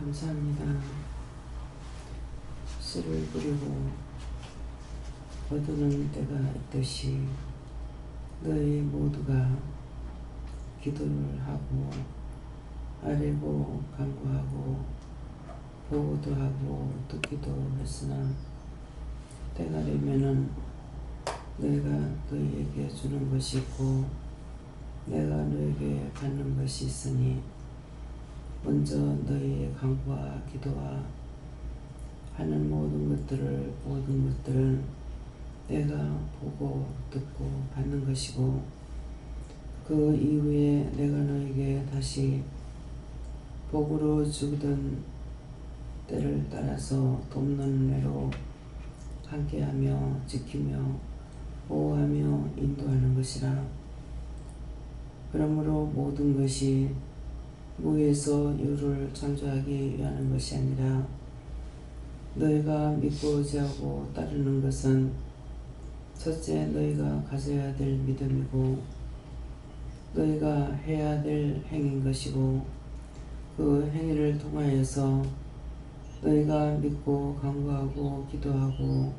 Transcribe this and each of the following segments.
감사합니다. 씨를 뿌리고 거두는 때가 있듯이 너희 모두가 기도를 하고 아뢰고 간구하고 보고도 하고 듣기도 했으나 때가 되면은 내가 너희에게 주는 것이 있고 내가 너에게 받는 것이 있으니 먼저 너희의 간구와 기도와 하는 모든 것들은 내가 보고 듣고 받는 것이고 그 이후에 내가 너에게 다시 복으로 주던 때를 따라서 돕는 은혜로 함께하며 지키며 보호하며 인도하는 것이라. 그러므로 모든 것이 무에서 유를 창조하기 위하는 것이 아니라 너희가 믿고 의지하고 따르는 것은 첫째 너희가 가져야 될 믿음이고 너희가 해야 될 행인 것이고 그 행위를 통하여서 너희가 믿고 간구하고 기도하고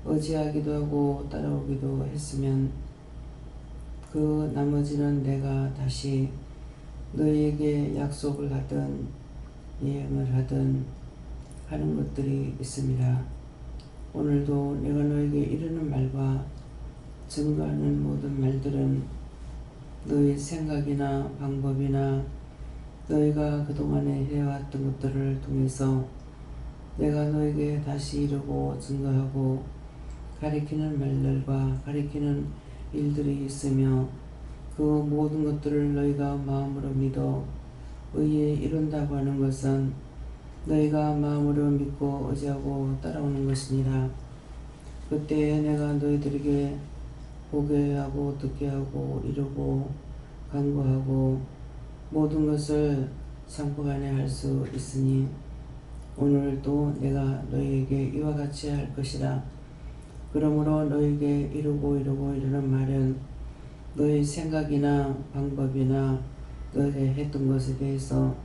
의지하기도 하고 따라오기도 했으면 그 나머지는 내가 다시 너희에게 약속을 하든 예언을 하든 하는 것들이 있습니다. 오늘도 내가 너에게 이르는 말과 증거하는 모든 말들은 너희 생각이나 방법이나 너희가 그동안에 해왔던 것들을 통해서 내가 너에게 다시 이루고 증거하고 가리키는 말들과 가리키는 일들이 있으며 그 모든 것들을 너희가 마음으로 믿어 의에 이룬다고 하는 것은 너희가 마음으로 믿고 의지하고 따라오는 것이니라. 그때에 내가 너희들에게 보게 하고 듣게 하고 이루고 간구하고 모든 것을 상복안에 할 수 있으니 오늘도 내가 너희에게 이와 같이 할 것이라. 그러므로 너희에게 이루는 말은 너희 생각이나 방법이나 너희가 했던 것에 대해서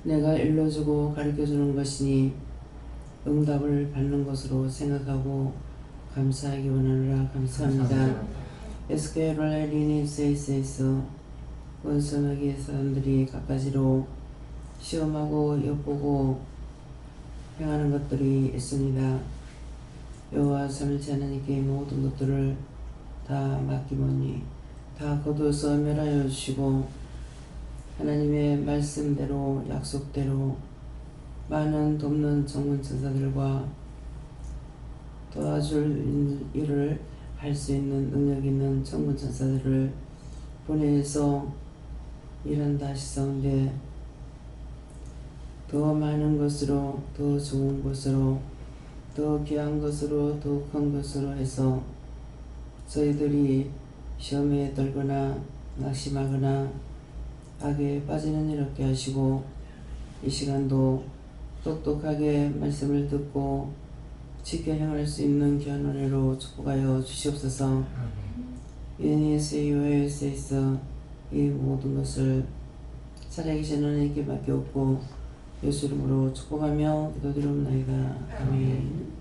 내가 일러주고 가르쳐주는 것이니 응답을 받는 것으로 생각하고 감사하기 원하노라. 감사합니다. 에스케롤라 리니세이스에서 원성하게 사람들이 갖가지로 시험하고 엿보고 행하는 것들이 있습니다. 여호와 삼일체 하나님께 모든 것들을 다 맡기머니 다 거두어서 멸하여 주시고 하나님의 말씀대로 약속대로 많은 돕는 전문 천사들과 도와줄 일을 할 수 있는 능력 있는 전문 천사들을 보내서 일한다 하시사온데 더 많은 것으로 더 좋은 것으로 더 귀한 것으로 더 큰 것으로 해서 저희들이 시험에 들거나 낙심하거나 악에 빠지는 일 없게 하시고 이 시간도 똑똑하게 말씀을 듣고 지켜 행할 수 있는 귀한 은혜로 축복하여 주시옵소서. 유니스에 있어 이 모든 것을 살아계신 하나님께 맡겨옵고 예수 이름으로 축복하며 기도드리옵나이다. 아멘.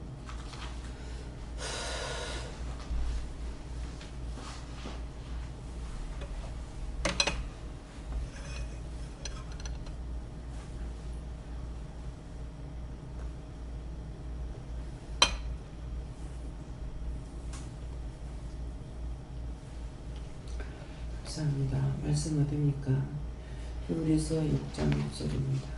감사합니다. 말씀 어디입니까? 히브리서 6장 6절입니다.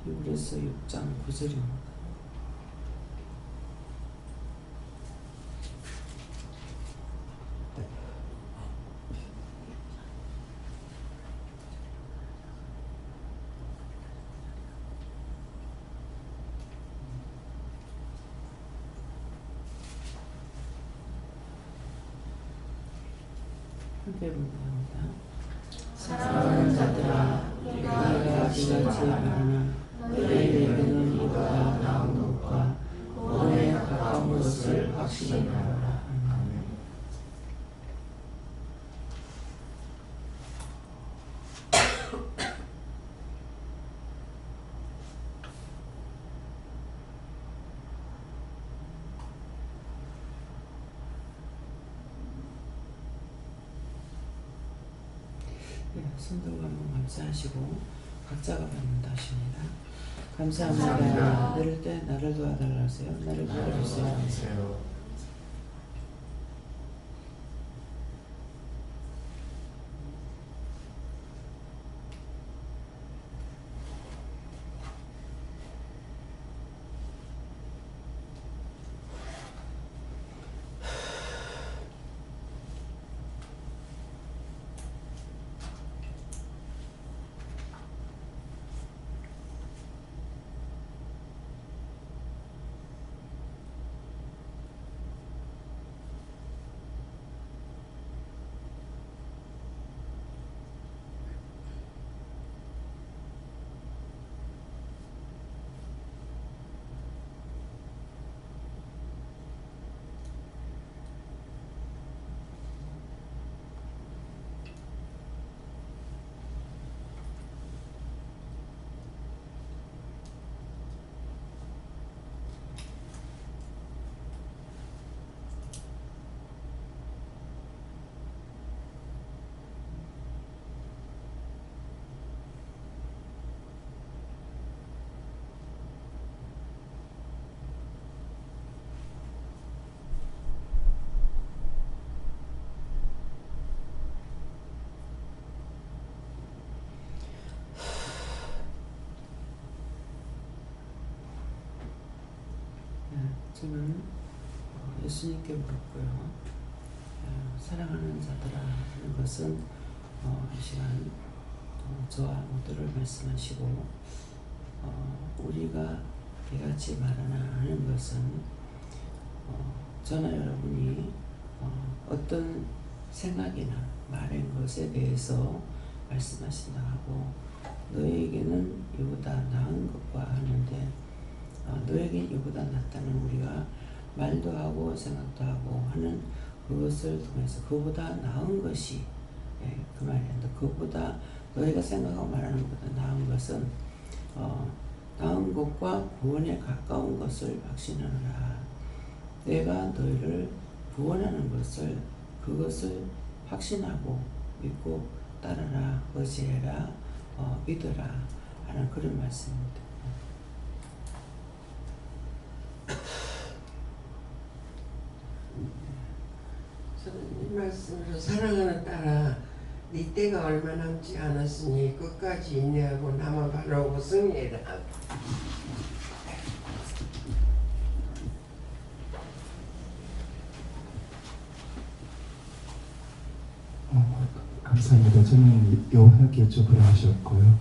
히브리서 6장 9절입니다. 함께 부릅니다. 사랑하는 자들아, 내가 지같이 말하나 너희에게는 이보다 나은 것과 구원에 가까운 것을 확신히 하노라. 손들고 한번 감사하시고 각자가 받는다십니다. 감사합니다. 내릴 때 나를 도와달라 하세요. 나를 도와주세요. 저는 예수님께 물었고요. 사랑하는 자들아 하는 것은 이 시간 저와 모두를 말씀하시고 우리가 이같이 말하나 하는 것은 저나 여러분이 어떤 생각이나 말한 것에 대해서 말씀하신다 하고 너에게는 이보다 나은 것과 하는데 너에게 이보다 낫다는 우리가 말도 하고 생각도 하고 하는 그것을 통해서 그보다 나은 것이 그 말인데 그보다 너희가 생각하고 말하는 것보다 나은 것은 나은 것과 구원에 가까운 것을 확신하노라. 내가 너희를 구원하는 것을 그것을 확신하고 믿고 따르라 의지해라 믿어라 하는 그런 말씀입니다. 저는 이 말씀으로 사랑하는 딸아 네 때가 얼마 남지 않았으니 끝까지 인내하고 나만 바라보고 승리해라. 감사합니다. 저는 요한에게 여쭤보려 하셨고요.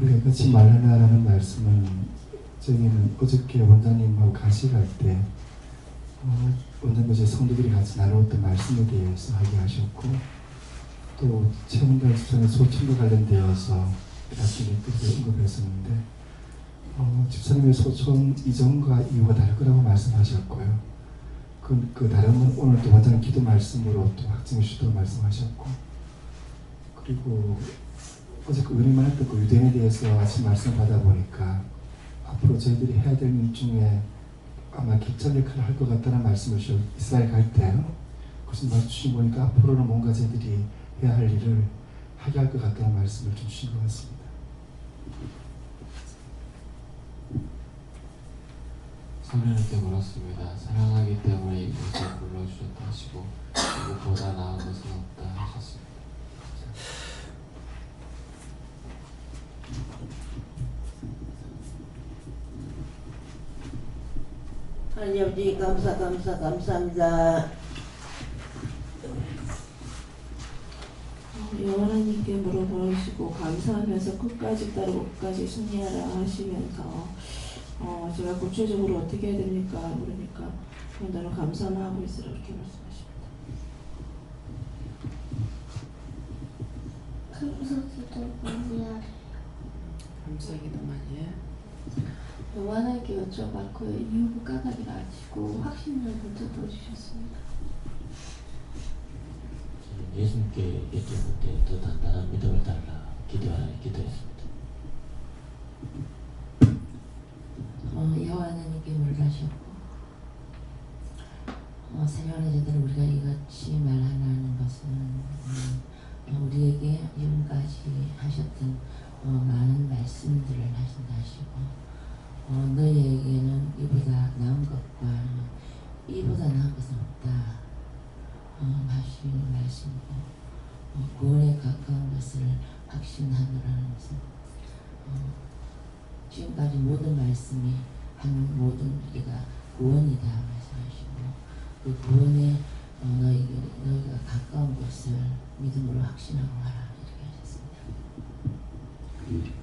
우리가 같이 말하나라는 말씀은 저희는 어저께 원장님하고 가시갈 때 원장님과 성도들이 같이 나누었던 말씀에 대해서 하게 하셨고 또 체험단 수련의 소천과 관련되어서 나중에 뜻을 언급했었는데 집사님의 소천 이전과 이후가 다를 거라고 말씀하셨고요. 그 다름은 오늘 또 원장님 기도 말씀으로 또 확증해 주시도록 말씀하셨고 그리고 어제 그 은혜만 했던 그 유대인에 대해서 아침 말씀 받아 보니까 앞으로 저희들이 해야 될 일 중에 아마 기점 역할을 할 것 같다는 말씀을 주셨어요. 이스라엘 갈 때 그것을 말씀 주신 보니까 앞으로는 뭔가 저희들이 해야 할 일을 하게 할 것 같다는 말씀을 좀 주신 것 같습니다. 성령님께 물었습니다. 사랑하기 때문에 이곳에 불러주셨다 하시고 이것보다 나은 것은 없다 하셨습니다. 하나님 아버지 감사합니다. 하나님께 물어보시고 감사하면서 끝까지 따르고 끝까지 승리하라 하시면서 제가 구체적으로 어떻게 해야 됩니까? 그러니까 너는 감사만 하고 있으라 이렇게 말씀하십니다. 감사기도 감사기도 많이 해. 요한에게 여쭤봤고요. 이후 까닭이 아시고 확신을 먼저 보여주셨습니다. 예수님께 여쭤볼 때 더 단단한 믿음을 달라 기도했습니다. 여호와 하나님께 물으셨고 사랑하는 자들은 우리가 이같이 말하는 것은 우리에게 지금까지 하셨던 많은 말씀들을 하신다 하시고 너희에게는 이보다 나은 것과 이보다 나은 것은 없다 하시는 말씀이고 구원에 가까운 것을 확신하노라는 것은 지금까지 모든 말씀이 한 모든 우리가 구원이다 말씀하시고 그 구원에 너희가 가까운 것을 믿음으로 확신하고 하라 이렇게 하셨습니다.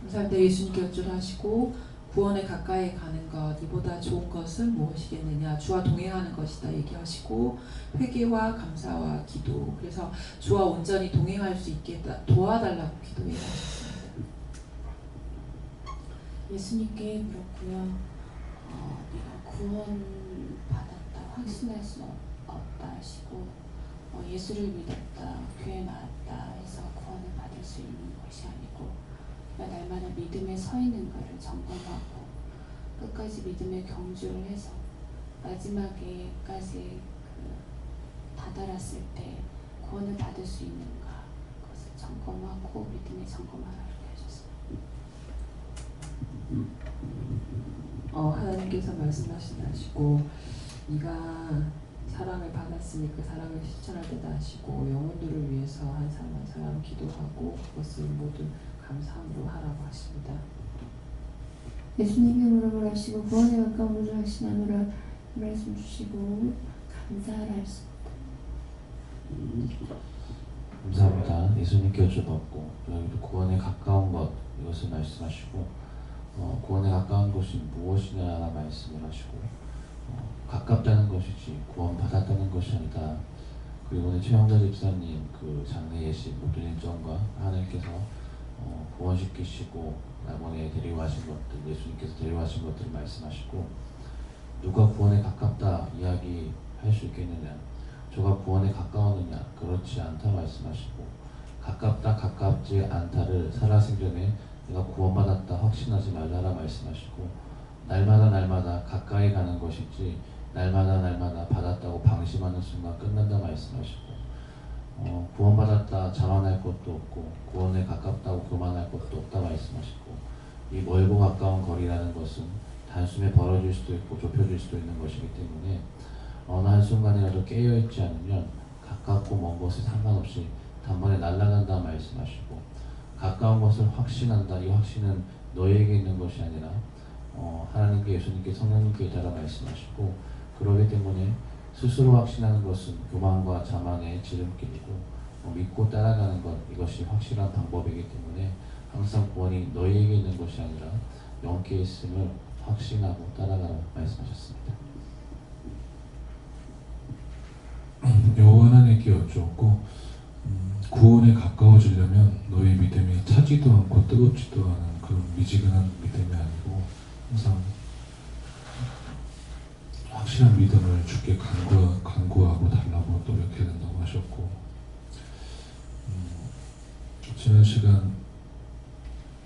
감사합니다. 예수님께 여쭈하시고 구원에 가까이 가는 것 이보다 좋은 것은 무엇이겠느냐 주와 동행하는 것이다 얘기하시고 회개와 감사와 기도 그래서 주와 온전히 동행할 수 있게 도와달라고 기도해 하셨습니다. 예수님께 물었고요. 내가 구원 받았다 확신할 수 없다 하시고 예수를 믿었다 교회 나왔다 해서 구원을 받을 수 있는 것이 아니고 날마다 믿음에 서 있는 것을 점검하고 끝까지 믿음의 경주를 해서 마지막에까지 다다랐을 때 구원을 받을 수 있는가 그것을 점검하고 믿음에 점검하라 이렇게 하셨습니다. 하나님께서 말씀하시고 네가 사랑을 받았으니 그 사랑을 실천할 때다 하시고 영혼들을 위해서 한 사람 한 사람 기도하고 그것을 모두 감사함으로 하라고 하십니다. 예수님께 물음을 하시고 구원에 가까운 것을 확신하노라 말씀 주시고 감사하라 했습니다. 감사합니다. 예수님께 여쭤봤고 여기도 구원에 가까운 것 이것을 말씀하시고 구원에 가까운 것이 무엇이냐 말씀을 하시고 가깝다는 것이지 구원 받았다는 것이 아니다. 그리고 오늘 최영자 집사님 그 장례 예식 모든 일정과 하나님께서 구원시키시고 나번에 데려가신 것들 예수님께서 데려가신 것들을 말씀하시고 누가 구원에 가깝다 이야기할 수 있겠느냐 저가 구원에 가까웠느냐 그렇지 않다 말씀하시고 가깝다 가깝지 않다를 살아생전에 내가 구원받았다 확신하지 말라라 말씀하시고 날마다 가까이 가는 것이지 날마다 받았다고 방심하는 순간 끝난다 말씀하시고 구원받았다 자만할 것도 없고 구원에 가깝다고 교만할 것도 없다 말씀하시고 이 멀고 가까운 거리라는 것은 단숨에 벌어질 수도 있고 좁혀질 수도 있는 것이기 때문에 어느 한순간이라도 깨어있지 않으면 가깝고 먼 것에 상관없이 단번에 날아간다 말씀하시고 가까운 것을 확신한다. 이 확신은 너에게 있는 것이 아니라 하나님께 예수님께 성령님께 있다라 말씀하시고 그러기 때문에 스스로 확신하는 것은 교만과 자만의 지름길이고 믿고 따라가는 것 이것이 확실한 방법이기 때문에 항상 구원이 너희에게 있는 것이 아니라 영께 있음을 확신하고 따라가라 말씀하셨습니다. 여호와 하나님께 여쭈었고 구원에 가까워지려면 너희 믿음이 차지도 않고 뜨겁지도 않은 그런 미지근한 믿음이 아니고 항상 확실한 믿음을 주께 간구하고 달라고 노력해야 된다고 하셨고 지난 시간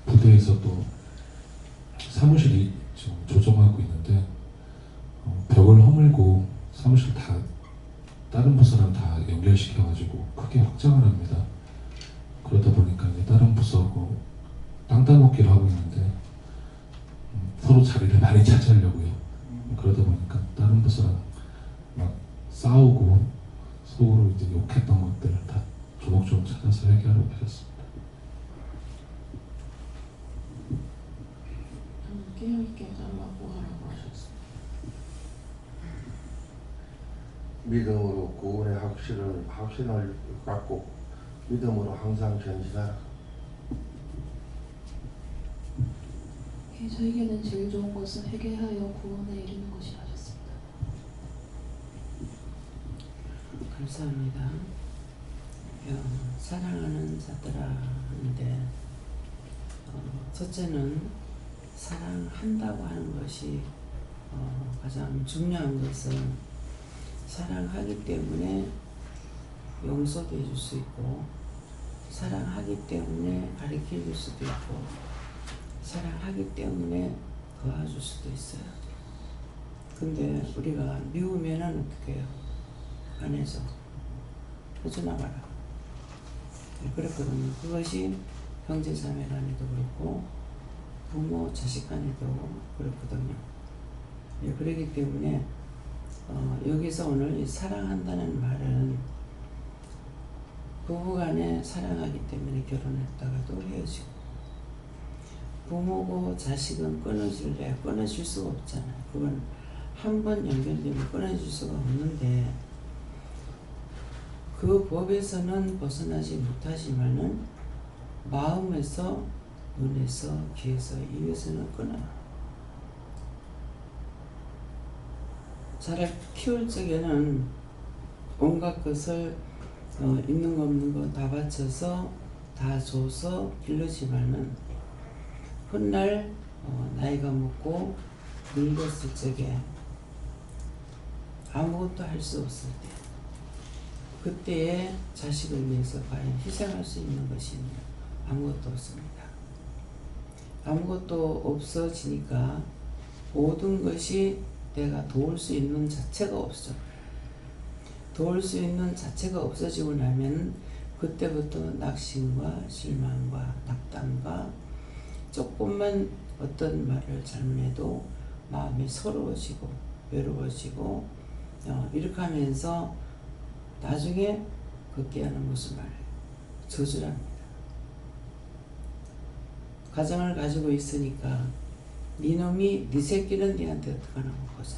부대에서도 사무실이 지금 조정하고 있는데 벽을 허물고 사무실 다 다른 부서랑 다 연결시켜가지고 크게 확장을 합니다. 그러다 보니까 이제 다른 부서하고 땅 따먹기를 하고 있는데 서로 자리를 많이 차지하려고요. 그러다 보니까 다른 부서랑 막 싸우고 속으로 이제 욕했던 것들을 다 조목조목 찾아서 해결하고 계셨습니다. 깨어있게 달라고 하라고 하셨습니다. 믿음으로 구원의 확신을 갖고 믿음으로 항상 전진하라. 저에게는 제일 좋은 것은 회개하여 구원에 이르는 것이라 하셨습니다. 감사합니다. 사랑하는 자들아 하는데 첫째는 사랑한다고 하는 것이 가장 중요한 것은 사랑하기 때문에 용서도 해줄 수 있고 사랑하기 때문에 가르쳐 줄 수도 있고 사랑하기 때문에 도와줄 수도 있어요. 근데 우리가 미우면은 어떻게 해요? 안에서 퍼져나가라. 그렇거든요. 그것이 형제자매 간에도 그렇고 부모 자식 간에도 그렇거든요. 그렇기 때문에 여기서 오늘 이 사랑한다는 말은 부부간에 사랑하기 때문에 결혼했다가도 헤어지고 부모고 자식은 끊어질 수가 없잖아요. 그건 한 번 연결되면 끊어질 수가 없는데 그 법에서는 벗어나지 못하지만은 마음에서, 눈에서, 귀에서, 입에서는 끊어요. 자를 키울 적에는 온갖 것을 있는 거 없는 거 다 바쳐서 다 줘서 길러지만은 훗날 나이가 먹고 늙었을 적에 아무것도 할 수 없을 때 그때에 자식을 위해서 과연 희생할 수 있는 것이 있냐? 아무것도 없습니다. 아무것도 없어지니까 모든 것이 내가 도울 수 있는 자체가 없어. 도울 수 있는 자체가 없어지고 나면 그때부터 낙심과 실망과 낙담과 조금만 어떤 말을 잘못해도 마음이 서러워지고 외로워지고 이렇게 하면서 나중에 극기하는 무슨 말이에요? 저주랍니다. 가정을 가지고 있으니까 니놈이 니 새끼는 니한테 어떡하나 보자.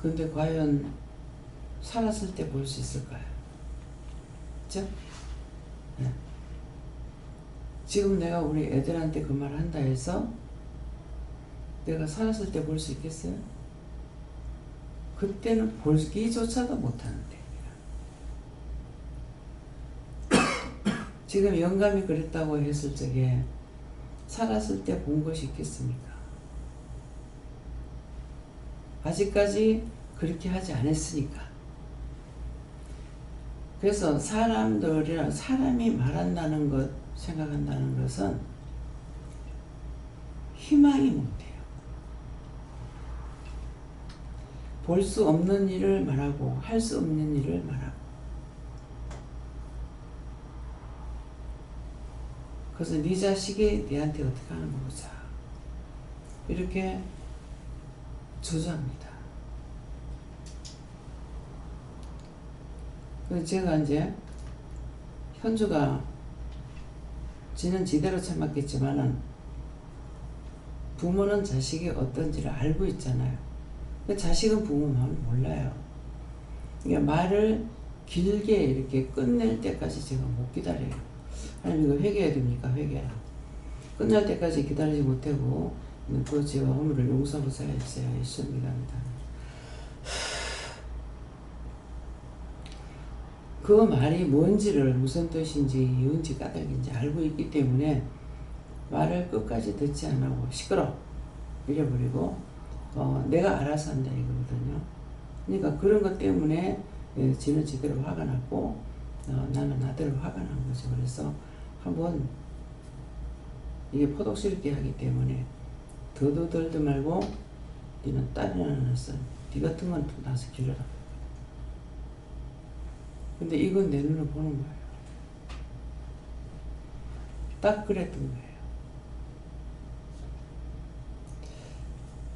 근데 과연 살았을 때 볼 수 있을까요? 그쵸? 네. 지금 내가 우리 애들한테 그 말 한다 해서 내가 살았을 때 볼 수 있겠어요? 그때는 보기조차도 못하는데 지금 영감이 그랬다고 했을 적에 살았을 때 본 것이 있겠습니까? 아직까지 그렇게 하지 않았으니까. 그래서 사람이 말한다는 것, 생각한다는 것은 희망이 못해요. 볼 수 없는 일을 말하고 할 수 없는 일을 말하고 그래서 네 자식이 네한테 어떻게 하는 거 보자. 이렇게 저주합니다. 그래서 제가 이제 현주가 지는 지대로 참았겠지만은 부모는 자식이 어떤지를 알고 있잖아요. 근데 자식은 부모 마음을 몰라요. 그러니까 말을 길게 이렇게 끝낼 때까지 제가 못 기다려요. 하나님 이거 회개해야 됩니까? 회개해라. 끝날 때까지 기다리지 못하고 그 죄와 허물을 용서하고 살아주세요. 예수님 믿습니다. 그 말이 뭔지를 무슨 뜻인지 이유인지 까닭인지 알고 있기 때문에 말을 끝까지 듣지 않고 시끄러 이래버리고 내가 알아서 한다 이거거든요. 그러니까 그런 것 때문에 지는 지대로 화가 났고 나는 나대로 화가 난 거죠. 그래서 한번 이게 포독스럽게 하기 때문에 더도 덜도 말고 니는 딸이나 낳았어. 니 같은 건 나서 길러라. 근데 이건 내 눈으로 보는 거예요. 딱 그랬던 거예요.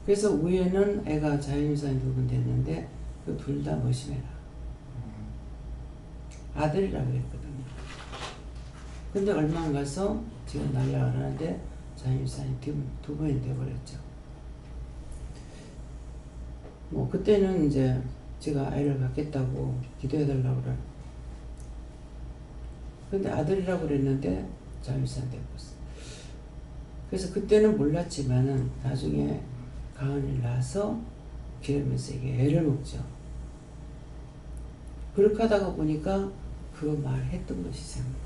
그래서 위에는 애가 자연유산이 두 분 됐는데 그 둘 다 머시매라. 아들이라고 그랬거든요. 근데 얼마 안 가서 지금 날라가는데 자연유산이 두 번이 돼버렸죠. 뭐 그때는 이제 제가 아이를 갖겠다고 기도해달라고 그래. 근데 아들이라고 그랬는데 자연유산 돼버렸어. 그래서 그때는 몰랐지만은 나중에 가은이를 낳아서 기르면서 이게 애를 먹죠. 그렇게 하다가 보니까 그 말 했던 것이 생각나요.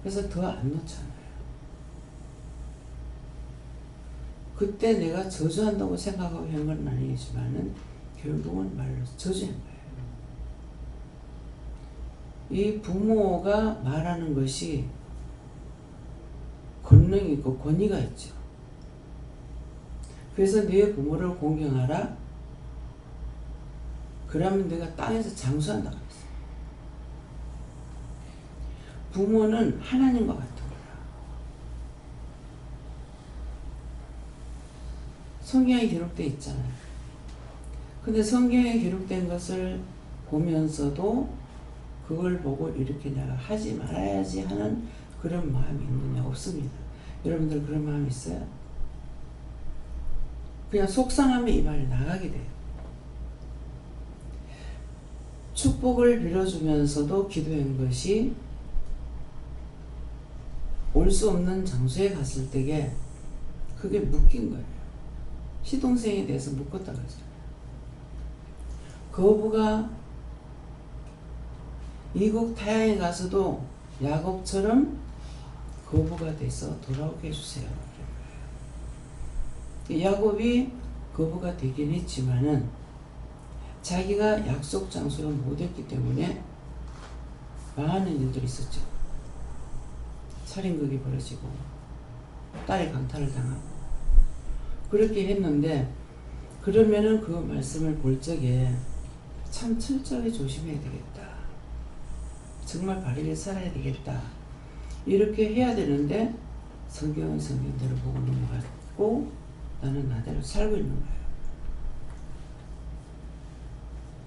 그래서 더 안 놓잖아요. 그때 내가 저주한다고 생각하고 한 건 아니지만은 결국은 말로 저주한 거예요. 이 부모가 말하는 것이 권능이 있고 권위가 있죠. 그래서 네 부모를 공경하라. 그러면 내가 땅에서 장수한다 그랬어요. 부모는 하나님과 같은 거야. 성경에 기록되어 있잖아요. 근데 성경에 기록된 것을 보면서도 그걸 보고 이렇게 내가 하지 말아야지 하는 그런 마음이 있느냐? 없습니다. 여러분들 그런 마음이 있어요? 그냥 속상하면 이 말이 나가게 돼요. 축복을 빌어주면서도 기도한 것이 올 수 없는 장소에 갔을 때에 그게 묶인 거예요. 시동생에 대해서 묶었다 그러잖아요. 거부가 이국 타향에 가서도 야곱처럼 거부가 돼서 돌아오게 해주세요. 야곱이 거부가 되긴 했지만은 자기가 약속 장소를 못했기 때문에 망하는 일들이 있었죠. 살인극이 벌어지고 딸이 강탈을 당하고 그렇게 했는데, 그러면은 그 말씀을 볼 적에 참 철저히 조심해야 되겠다. 정말 바르게 살아야 되겠다. 이렇게 해야 되는데 성경은 성경대로 보고 넘어갔고 나는 나대로 살고 있는 거예요.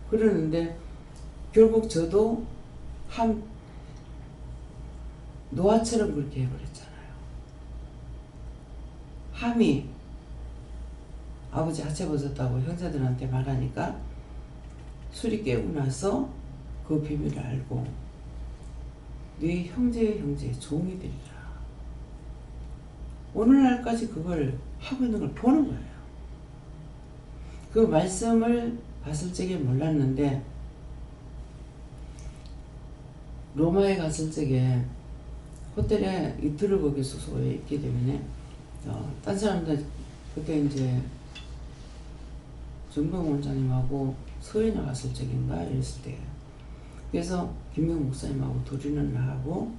그러는데 결국 저도 한 노아처럼 그렇게 해버렸잖아요. 함이 아버지 하체 벗었다고 형제들한테 말하니까 술이 깨고 나서 그 비밀을 알고 네 형제의 형제의 종이 되리라. 오늘날까지 그걸 하고 있는 걸 보는 거예요. 그 말씀을 봤을 적에 몰랐는데 로마에 갔을 적에 호텔에 이틀을 거기 숙소에 있게 되면 딴 사람들 그때 이제 정병 원장님하고 서해 나갔을 적인가 이랬을 때, 그래서 김명 목사님하고 둘이는 나가고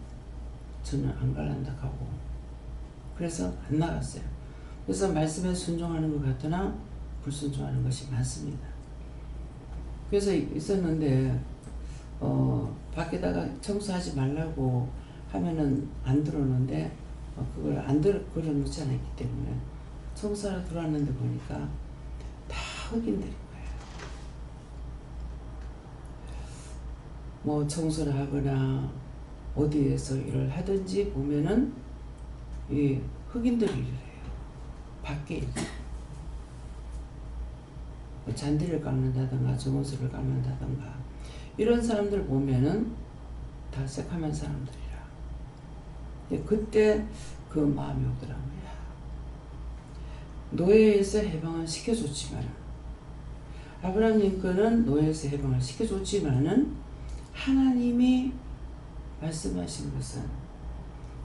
저는 안 갈란다 하고 그래서 안 나갔어요. 그래서 말씀에 순종하는 것 같으나 불순종하는 것이 많습니다. 그래서 있었는데 밖에다가 청소하지 말라고 하면은 안 들어오는데 그걸 안 걸어놓지 않았기 때문에 청소하러 들어왔는데 보니까 다 흑인들인 거예요. 뭐 청소를 하거나 어디에서 일을 하든지 보면은 이 흑인들이 일을 해요. 밖에 일. 뭐 잔디를 깎는다든가 정원수를 깎는다든가 이런 사람들 보면은 다 새카만 사람들이라. 근데 그때 그 마음이 오더라고요. 노예에서 해방을 시켜줬지만, 아브라함 링컨은 노예에서 해방을 시켜줬지만은 하나님이 말씀하신 것은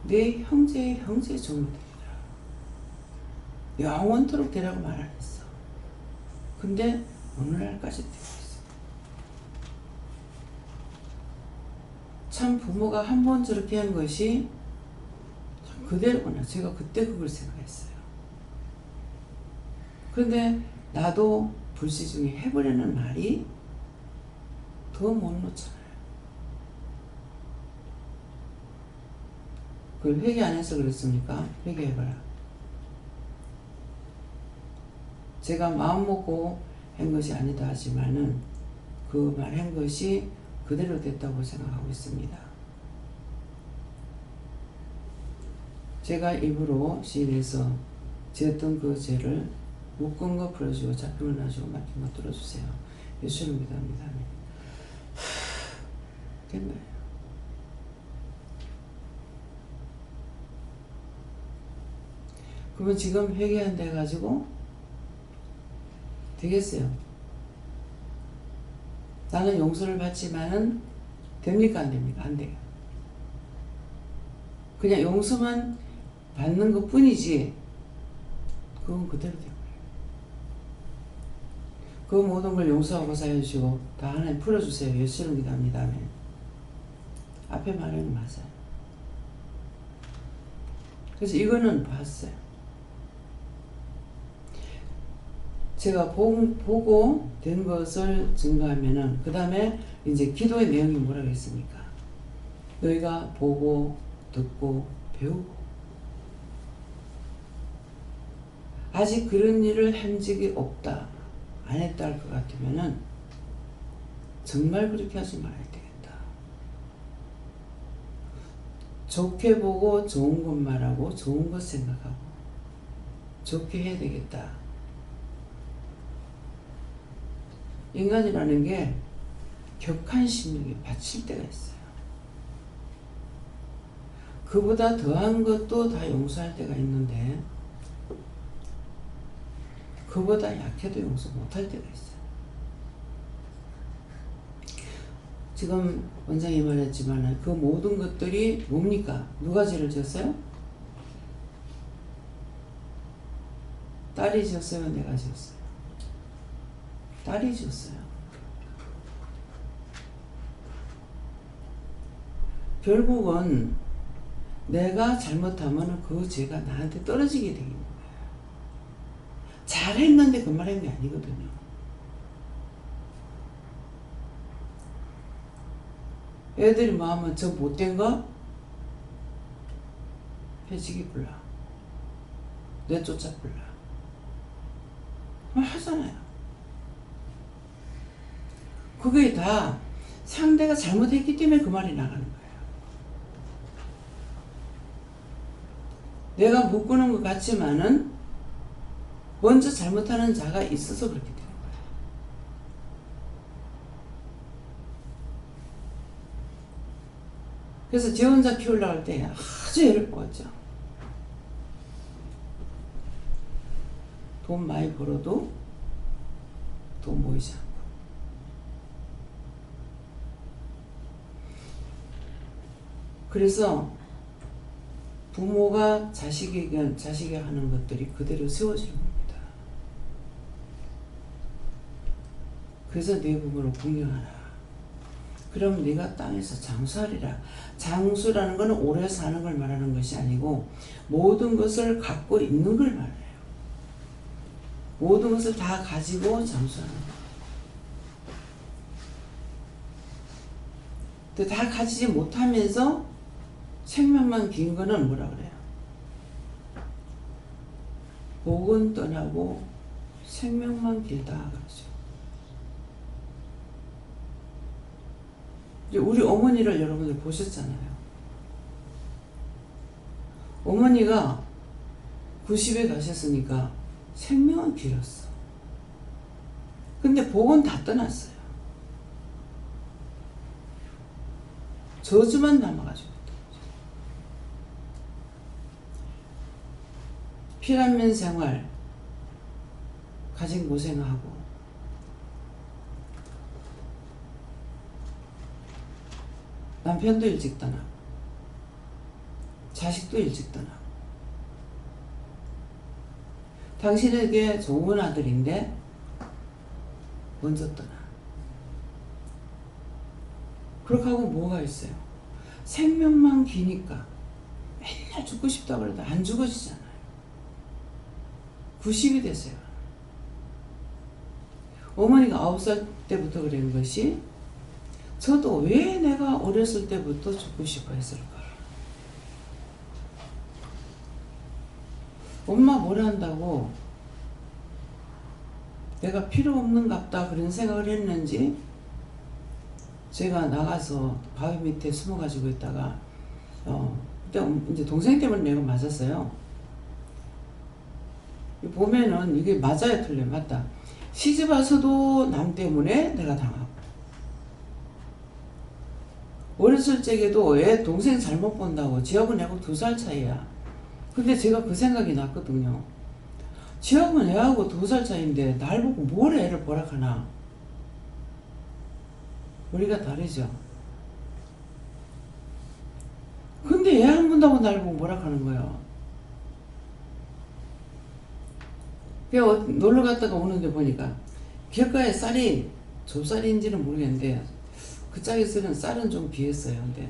내 형제의 형제의 종이 되리라. 영원토록 되라고 말 안 했어. 근데 오늘날까지 되고 있어요. 참 부모가 한 번 저렇게 한 것이 참 그대로구나. 제가 그때 그걸 생각했어요. 그런데 나도 불시중에 해보려는 말이 더 못 놓잖아요. 그걸 회개 안 해서 그랬습니까? 회개해봐라. 제가 마음 먹고 한 것이 아니다 하지만은 그 말 한 것이 그대로 됐다고 생각하고 있습니다. 제가 입으로 시인해서 지었던 그 죄를 묶은 거 풀어주고 잡힌 거 놔주고 맡긴 거 들어주세요. 예수를 믿습니다. 된 거예요. 그러면 지금 회개한다 해가지고 되겠어요? 나는 용서를 받지만은 됩니까 안 됩니까? 안 돼요. 그냥 용서만 받는 것 뿐이지 그건 그대로 돼요. 그 모든 걸 용서하고 사여주시고 다 하나님 풀어주세요. 예수를 기도합니다. 아멘. 앞에 말은 맞아요. 그래서 이거는 봤어요. 제가 보고 된 것을 증거하면은 그 다음에 이제 기도의 내용이 뭐라고 했습니까? 너희가 보고 듣고 배우고 아직 그런 일을 한 적이 없다. 안 했다 할 것 같으면은 정말 그렇게 하지 말아야 되겠다. 좋게 보고 좋은 것 말하고 좋은 것 생각하고 좋게 해야 되겠다. 인간이라는 게 격한 심령이 받칠 때가 있어요. 그보다 더한 것도 다 용서할 때가 있는데 그보다 약해도 용서 못할 때가 있어요. 지금 원장이 말했지만 그 모든 것들이 뭡니까? 누가 죄를 지었어요? 딸이 지었어요? 내가 지었어요? 딸이 지었어요. 결국은 내가 잘못하면 그 죄가 나한테 떨어지게 되는 거예요. 잘했는데 그 말한 게 아니거든요. 애들이 마음은 저 못된 거 해지기 불러. 내쫓아 불러. 하잖아요. 그게 다 상대가 잘못했기 때문에 그 말이 나가는 거예요. 내가 묶는 것 같지만은 먼저 잘못하는 자가 있어서 그렇게 되는 거예요. 그래서 제 혼자 키우려고 할 때 아주 애를 먹었죠. 돈 많이 벌어도 돈 모이지 않고. 그래서 부모가 자식에게 하는 것들이 그대로 세워지는 겁니다. 그래서 네 부모를 공경하라. 그럼 네가 땅에서 장수하리라. 장수라는 것은 오래 사는 걸 말하는 것이 아니고 모든 것을 갖고 있는 걸 말해요. 모든 것을 다 가지고 장수하는 거예요. 근데 다 가지지 못하면서 생명만 긴 거는 뭐라 그래요? 복은 떠나고 생명만 길다 그러죠. 이제 우리 어머니를 여러분들 보셨잖아요. 어머니가 90에 가셨으니까 생명은 길었어. 근데 복은 다 떠났어요. 저주만 남아가지고. 피란면 생활 가진 고생하고 남편도 일찍 떠나고 자식도 일찍 떠나고 당신에게 좋은 아들인데 먼저 떠나. 그렇게 하고 뭐가 있어요? 생명만 기니까 맨날 죽고 싶다 그래도 안 죽어지잖아요. 90이 됐어요. 어머니가 9살 때부터 그런 것이 저도 왜 내가 어렸을 때부터 죽고 싶어 했을까? 엄마 뭐라 한다고 내가 필요 없는갑다 그런 생각을 했는지 제가 나가서 바위 밑에 숨어가지고 있다가 그때 이제 동생 때문에 내가 맞았어요. 보면은 이게 맞아요 틀려요? 맞다. 시집 와서도 남 때문에 내가 당하고 어렸을 적에도 애 동생 잘못 본다고 지하고 내하고 2살 차이야. 근데 제가 그 생각이 났거든요. 지하고 애하고 2살 차이인데 날 보고 뭘 애를 보라 하나. 우리가 다르죠. 다른 분하고 날 보고 뭐라 하는 거야. 놀러 갔다가 오는데 보니까 길가에 쌀이 좁쌀인지는 모르겠는데 그 짝에서는 쌀은 좀 비었어요. 근데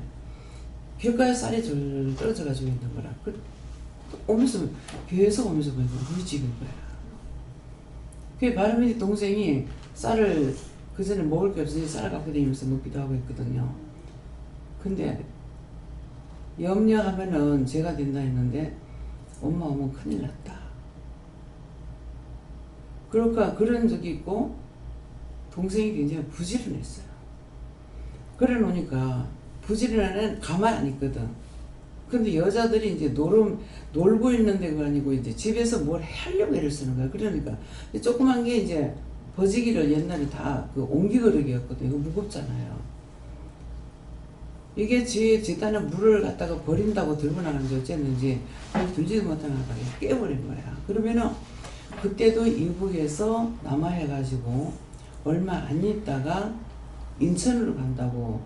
길가에 쌀이 절 떨어져 가지고 있는 거라. 오면서 계속 오면서 보니까 우리 집인 거야. 그 바람이 동생이 쌀을 그 전에 먹을 게 없으니 쌀 갖고 다니면서 먹기도 하고 했거든요. 근데 염려하면은 죄가 된다 했는데 엄마 오면 큰일 났다. 그러니까 그런 적이 있고 동생이 굉장히 부지런했어요. 그래 놓으니까 부지런한 애는 가만히 안 있거든. 근데 여자들이 이제 놀고 있는 데가 아니고 이제 집에서 뭘 하려고 애를 쓰는 거야. 그러니까 조그만 게 이제 버지기를 옛날에 다 그 옹기거르기였거든. 이거 무겁잖아요. 이게 집단에 물을 갖다가 버린다고 들고 나가는지 어쨌는지 들지도 못하다가 깨버린 거야. 그러면은 그때도 이북에서 남하해가지고 얼마 안 있다가 인천으로 간다고.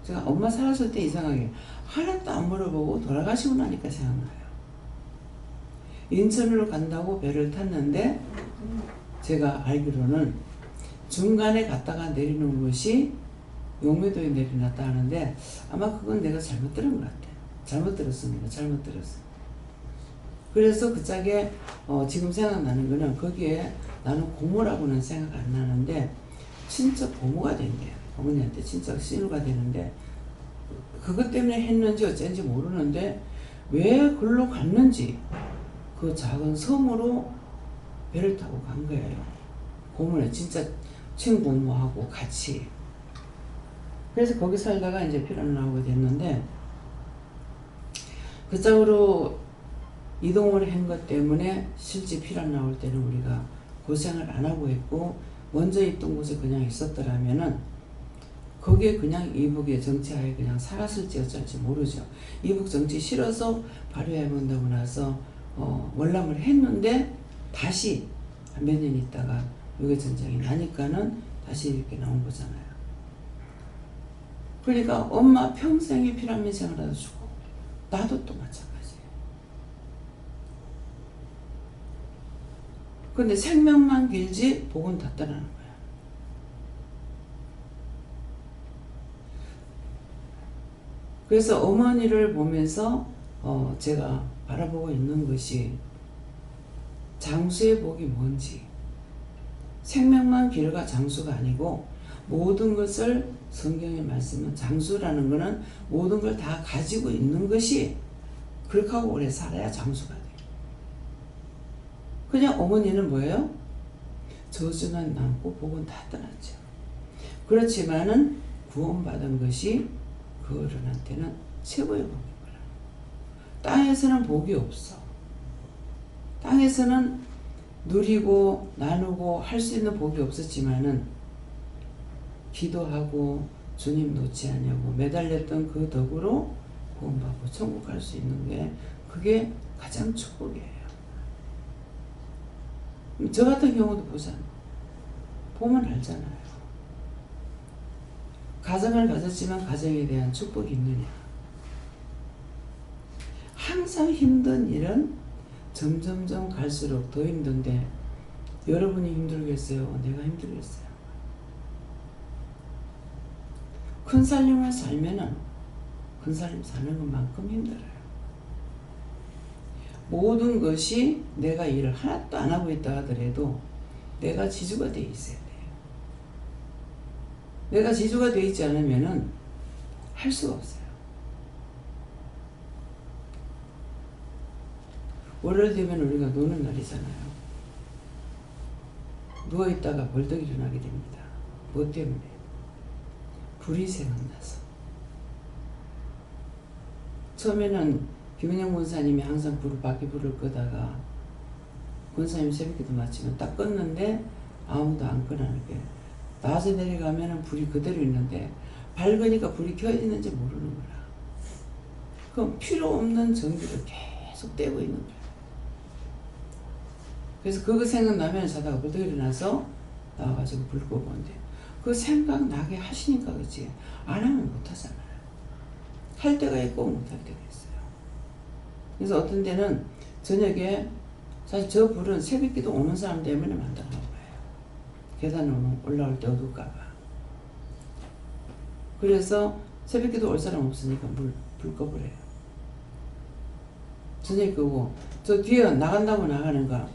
제가 엄마 살았을 때 이상하게 하나도 안 물어보고 돌아가시고 나니까 생각나요. 인천으로 간다고 배를 탔는데 제가 알기로는 중간에 갔다가 내리는 곳이 용매도에 내려놨다 하는데 아마 그건 내가 잘못 들은 것 같아요. 잘못 들었습니다. 잘못 들었어요. 그래서 그 짝에 지금 생각나는 거는 거기에 나는 고모라고는 생각 안 나는데 친척 고모가 된대요. 어머니한테 친척 신우가 되는데 그것 때문에 했는지 어쩐지 모르는데 왜 글로 갔는지 그 작은 섬으로 배를 타고 간 거예요. 고모네 진짜 친고모하고 같이. 그래서 거기 살다가 이제 피난 나오게 됐는데 그 짝으로 이동을 한 것 때문에 실제 피난 나올 때는 우리가 고생을 안 하고 있고 먼저 있던 곳에 그냥 있었더라면은 거기에 그냥 이북의 정치하에 그냥 살았을지 어쩔지 모르죠. 이북 정치 싫어서 발효해 본다고 나서 월남을 했는데 다시 몇 년 있다가 유교 전쟁이 나니까는 다시 이렇게 나온 거잖아요. 그러니까 엄마 평생에 피난민 생활하다 죽고 나도 또 마찬가지예요. 근데 생명만 길지 복은 다 떠나는 거야. 그래서 어머니를 보면서 제가 바라보고 있는 것이 장수의 복이 뭔지, 생명만 길가 장수가 아니고 모든 것을 성경의 말씀은 장수라는 것은 모든 걸 다 가지고 있는 것이 그렇게 하고 오래 살아야 장수가 돼요. 그냥 어머니는 뭐예요? 저주는 남고 복은 다 떠났죠. 그렇지만은 구원받은 것이 그 어른한테는 최고의 복인 거라. 땅에서는 복이 없어. 땅에서는 누리고 나누고 할 수 있는 복이 없었지만은 기도하고 주님 놓지 않냐고 매달렸던 그 덕으로 구원받고 천국 갈 수 있는 게 그게 가장 축복이에요. 저 같은 경우도 보잖아. 보면 알잖아요. 가정을 가졌지만 가정에 대한 축복이 있느냐. 항상 힘든 일은 점점점 갈수록 더 힘든데 여러분이 힘들겠어요? 내가 힘들겠어요? 큰 살림을 살면은 큰 살림 사는 것만큼 힘들어요. 모든 것이 내가 일을 하나도 안 하고 있다 하더라도 내가 지주가 돼 있어야 돼요. 내가 지주가 돼 있지 않으면은 할 수가 없어요. 월요일 되면 우리가 노는 날이잖아요. 누워있다가 벌떡 일어나게 됩니다. 뭐 때문에? 불이 생각나서. 처음에는 김은영 권사님이 항상 밖에 불을 끄다가 권사님 새벽기도 마치면 딱 껐는데 아무도 안 끄라는 게 낮에 내려가면 불이 그대로 있는데 밝으니까 불이 켜져 있는지 모르는 거라. 그럼 필요 없는 전기를 계속 떼고 있는 거야. 그래서 그거 생각나면 자다가 벌떡 일어나서 나와가지고 불 끄고 온대. 그 생각나게 하시니까 그렇지 안 하면 못 하잖아요. 할 때가 있고 못 할 때가 있어요. 그래서 어떤 데는 저녁에 사실 저 불은 새벽기도 오는 사람 때문에 만들어 놓은 거예요. 계단 올라올 때 어둘까봐. 그래서 새벽기도 올 사람 없으니까 불 꺼버려요. 저녁 끄고 저 뒤에 나간다고 나가는가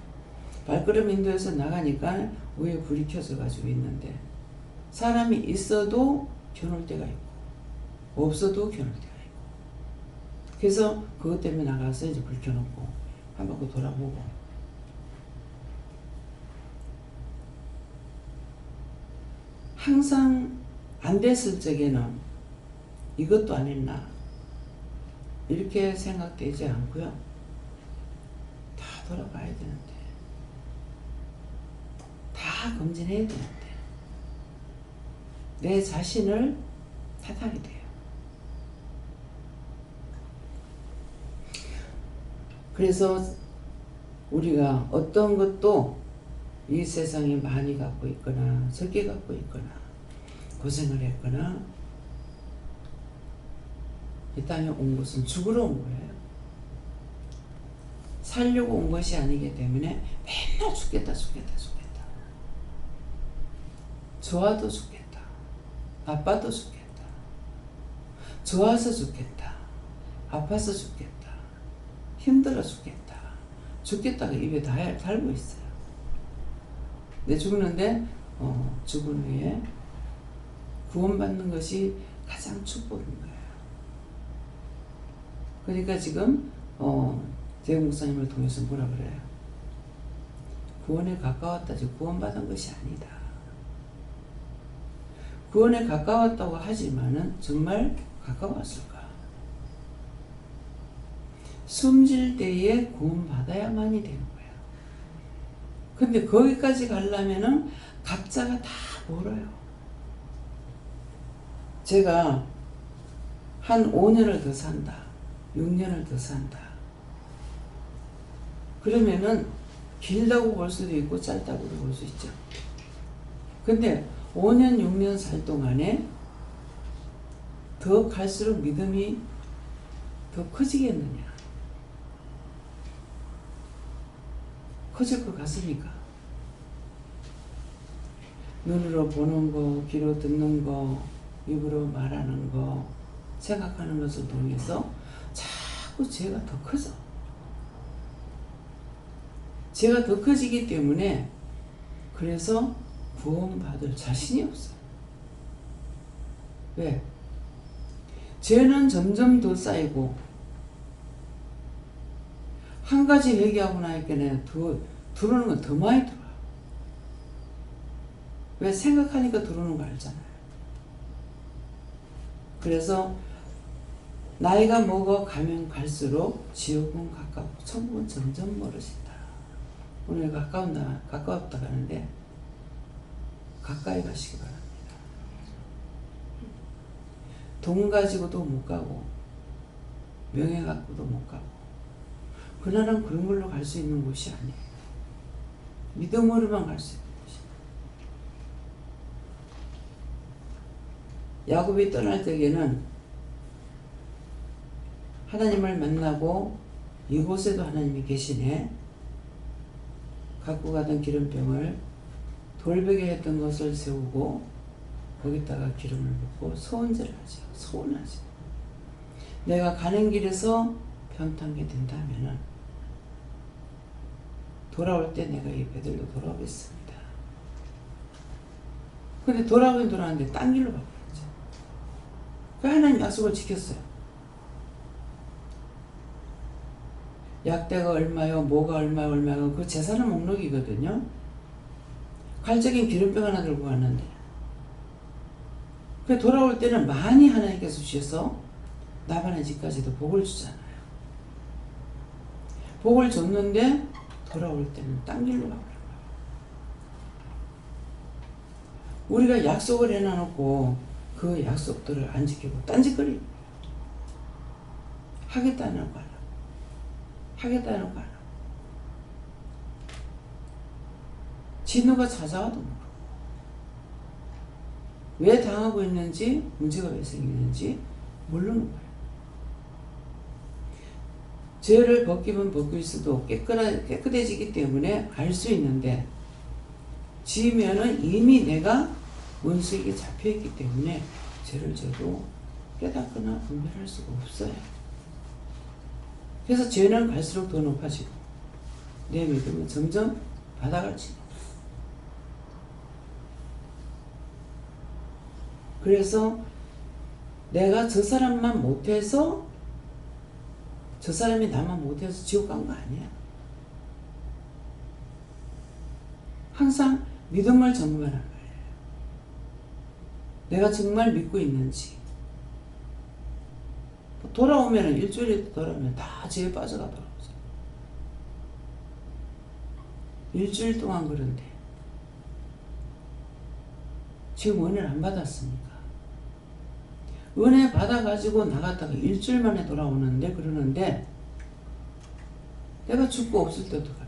발걸음 인도에서 나가니까 위에 불이 켜져 가지고 있는데 사람이 있어도 켜놓을 때가 있고 없어도 켜놓을 때가 있고 그래서 그것 때문에 나가서 이제 불 켜놓고 한 바퀴 돌아보고 항상 안 됐을 적에는 이것도 안 했나 이렇게 생각되지 않고요. 다 돌아봐야 되는데 다 검진해야 되는데 내 자신을 탓하게 돼요. 그래서 우리가 어떤 것도 이 세상에 많이 갖고 있거나 적게 갖고 있거나 고생을 했거나 이 땅에 온 것은 죽으러 온 거예요. 살려고 온 것이 아니기 때문에 맨날 죽겠다. 좋아도 죽겠다. 나빠도 죽겠다. 좋아서 죽겠다. 아파서 죽겠다. 힘들어 죽겠다. 죽겠다가 입에 달고 있어요. 내 죽는데 죽은 후에 구원받는 것이 가장 축복인 거예요. 그러니까 지금 재영 목사님을 통해서 뭐라 그래요? 구원에 가까웠다지 구원받은 것이 아니다. 구원에 가까웠다고 하지만은 정말 가까웠을까? 숨질 때에 구원받아야만이 되는 거야. 근데 거기까지 가려면은 각자가 다 멀어요. 제가 한 5년을 더 산다. 6년을 더 산다. 그러면은 길다고 볼 수도 있고 짧다고 볼 수 있죠. 근데 5년, 6년 살 동안에 더 갈수록 믿음이 더 커지겠느냐? 커질 것 같습니까? 눈으로 보는 거, 귀로 듣는 거, 입으로 말하는 거, 생각하는 것을 통해서 자꾸 죄가 더 커져. 죄가 더 커지기 때문에 그래서 구원받을 자신이 없어요. 왜? 죄는 점점 더 쌓이고 한 가지 회개하고 나니까 들어오는 건 더 많이 들어와. 왜? 생각하니까 들어오는 거 알잖아요. 그래서 나이가 먹어 가면 갈수록 지옥은 가깝고 천국은 점점 멀어진다. 오늘 가까웠다 가는데 가까이 가시기 바랍니다. 돈 가지고도 못 가고 명예 갖고도 못 가고 그날은 그런 걸로 갈 수 있는 곳이 아니에요. 믿음으로만 갈 수 있는 곳이에요. 야곱이 떠날 때에는 하나님을 만나고 이곳에도 하나님이 계시네. 갖고 가던 기름병을 돌베개 했던 것을 세우고 거기다가 기름을 붓고 소원제를 하죠. 소원하죠. 내가 가는 길에서 편탄게 된다면은 돌아올 때 내가 이 배들로 돌아오겠습니다. 근데 돌아오긴 돌아왔는데 딴 길로 바꾸었죠. 그 하나님 약속을 지켰어요. 약대가 얼마요, 뭐가 얼마요, 그 재산은 목록이거든요. 갈 적엔 기름병 하나 들고 갔는데 그 돌아올 때는 많이 하나님께서 주셔서 나반의 집까지도 복을 주잖아요. 복을 줬는데 돌아올 때는 딴 길로 가버린 거예요. 우리가 약속을 해놔놓고 그 약속들을 안 지키고 딴짓거리는 거예요. 하겠다는 거 하나. 하겠다는 거 하나. 진노가 찾아와도 모르고 왜 당하고 있는지 문제가 왜 생기는지 모르는 거예요. 죄를 벗기면 벗길수록 깨끗해지기 때문에 알 수 있는데, 지으면은 이미 내가 원수에게 잡혀있기 때문에 죄를 져도 깨닫거나 분별할 수가 없어요. 그래서 죄는 갈수록 더 높아지고 내 믿음은 점점 바닥을 치고, 그래서 내가 저 사람만 못해서, 저 사람이 나만 못해서 지옥 간 거 아니야. 항상 믿음을 점검하는 거예요. 내가 정말 믿고 있는지. 돌아오면 일주일에 돌아오면 다 죄에 빠져가 돌아오죠. 일주일 동안 그런데 지금 은혜를 안 받았으니까. 은혜 받아가지고 나갔다가 일주일 만에 돌아오는데, 그러는데 내가 죽고 없을 때 어떡할 거야.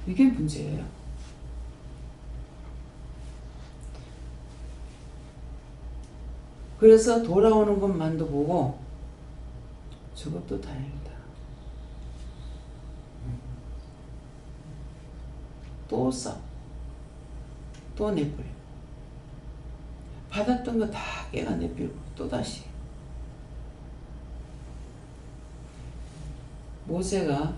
이게 문제예요. 그래서 돌아오는 것만도 보고 저것도 다행이다. 또 싸. 또 내버려. 받았던 거 다 깨가 내버리고 또다시. 모세가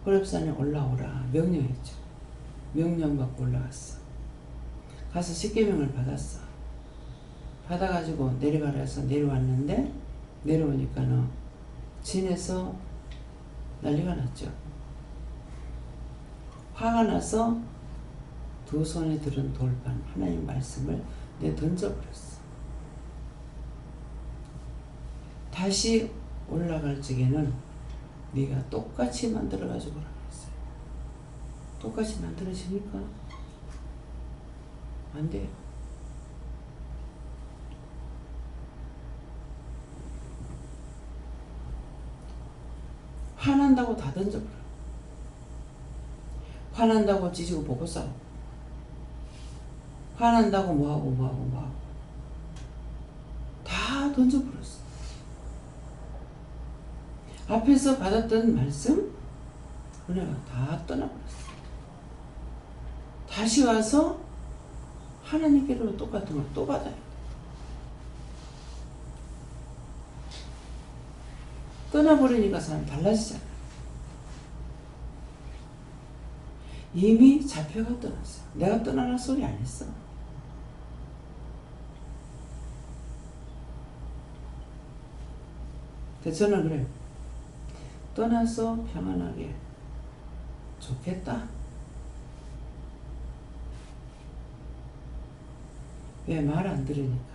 호렙산에 올라오라 명령했죠. 명령 받고 올라갔어. 가서 십계명을 받았어. 받아가지고 내려가라 해서 내려왔는데, 내려오니까는 진에서 난리가 났죠. 화가 나서 두 손에 들은 돌판, 하나님 말씀을 내 던져버렸어. 다시 올라갈 적에는 네가 똑같이 만들어가지고 오라고 했어요. 똑같이 만들어지니까 안 돼요. 화난다고 다 던져버려. 화난다고 찢고 보고 싸워. 화난다고 뭐하고 다 던져버렸어. 앞에서 받았던 말씀, 은혜가 다 떠나버렸어. 다시 와서 하나님께로 똑같은 걸 또 받아야 돼. 떠나버리니까 사람 달라지잖아. 이미 잡혀가 떠났어. 내가 떠나라 소리 안 했어. 저는 그래요. 떠나서 평안하게 좋겠다. 왜 말 안 들으니까.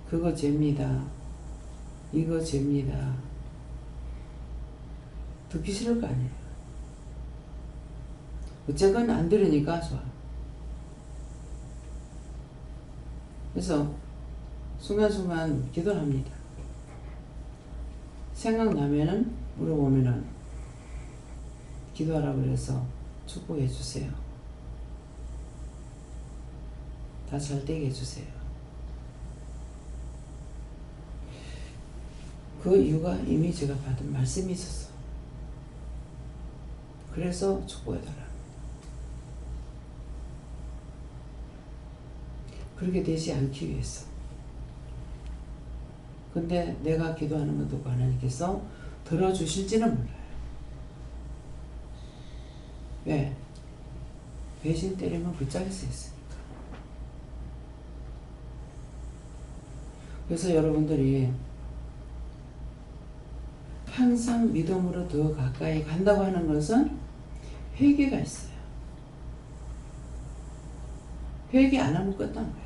그거 죄입니다. 이거 죄입니다. 듣기 싫을 거 아니에요. 어쨌건 안 들으니까 좋아. 그래서 순간순간 기도를 합니다. 생각나면은 물어보면은 기도하라고 그래서 축복해 주세요. 다 잘되게 해주세요. 그 이유가 이미 제가 받은 말씀이 있었어. 그래서 축복해달라. 그렇게 되지 않기 위해서. 근데 내가 기도하는 것도 하나님께서 들어주실지는 몰라요. 왜? 배신 때리면 붙잡을 수 있으니까. 그래서 여러분들이 항상 믿음으로 더 가까이 간다고 하는 것은 회개가 있어요. 회개 안 하면 끝난 거예요.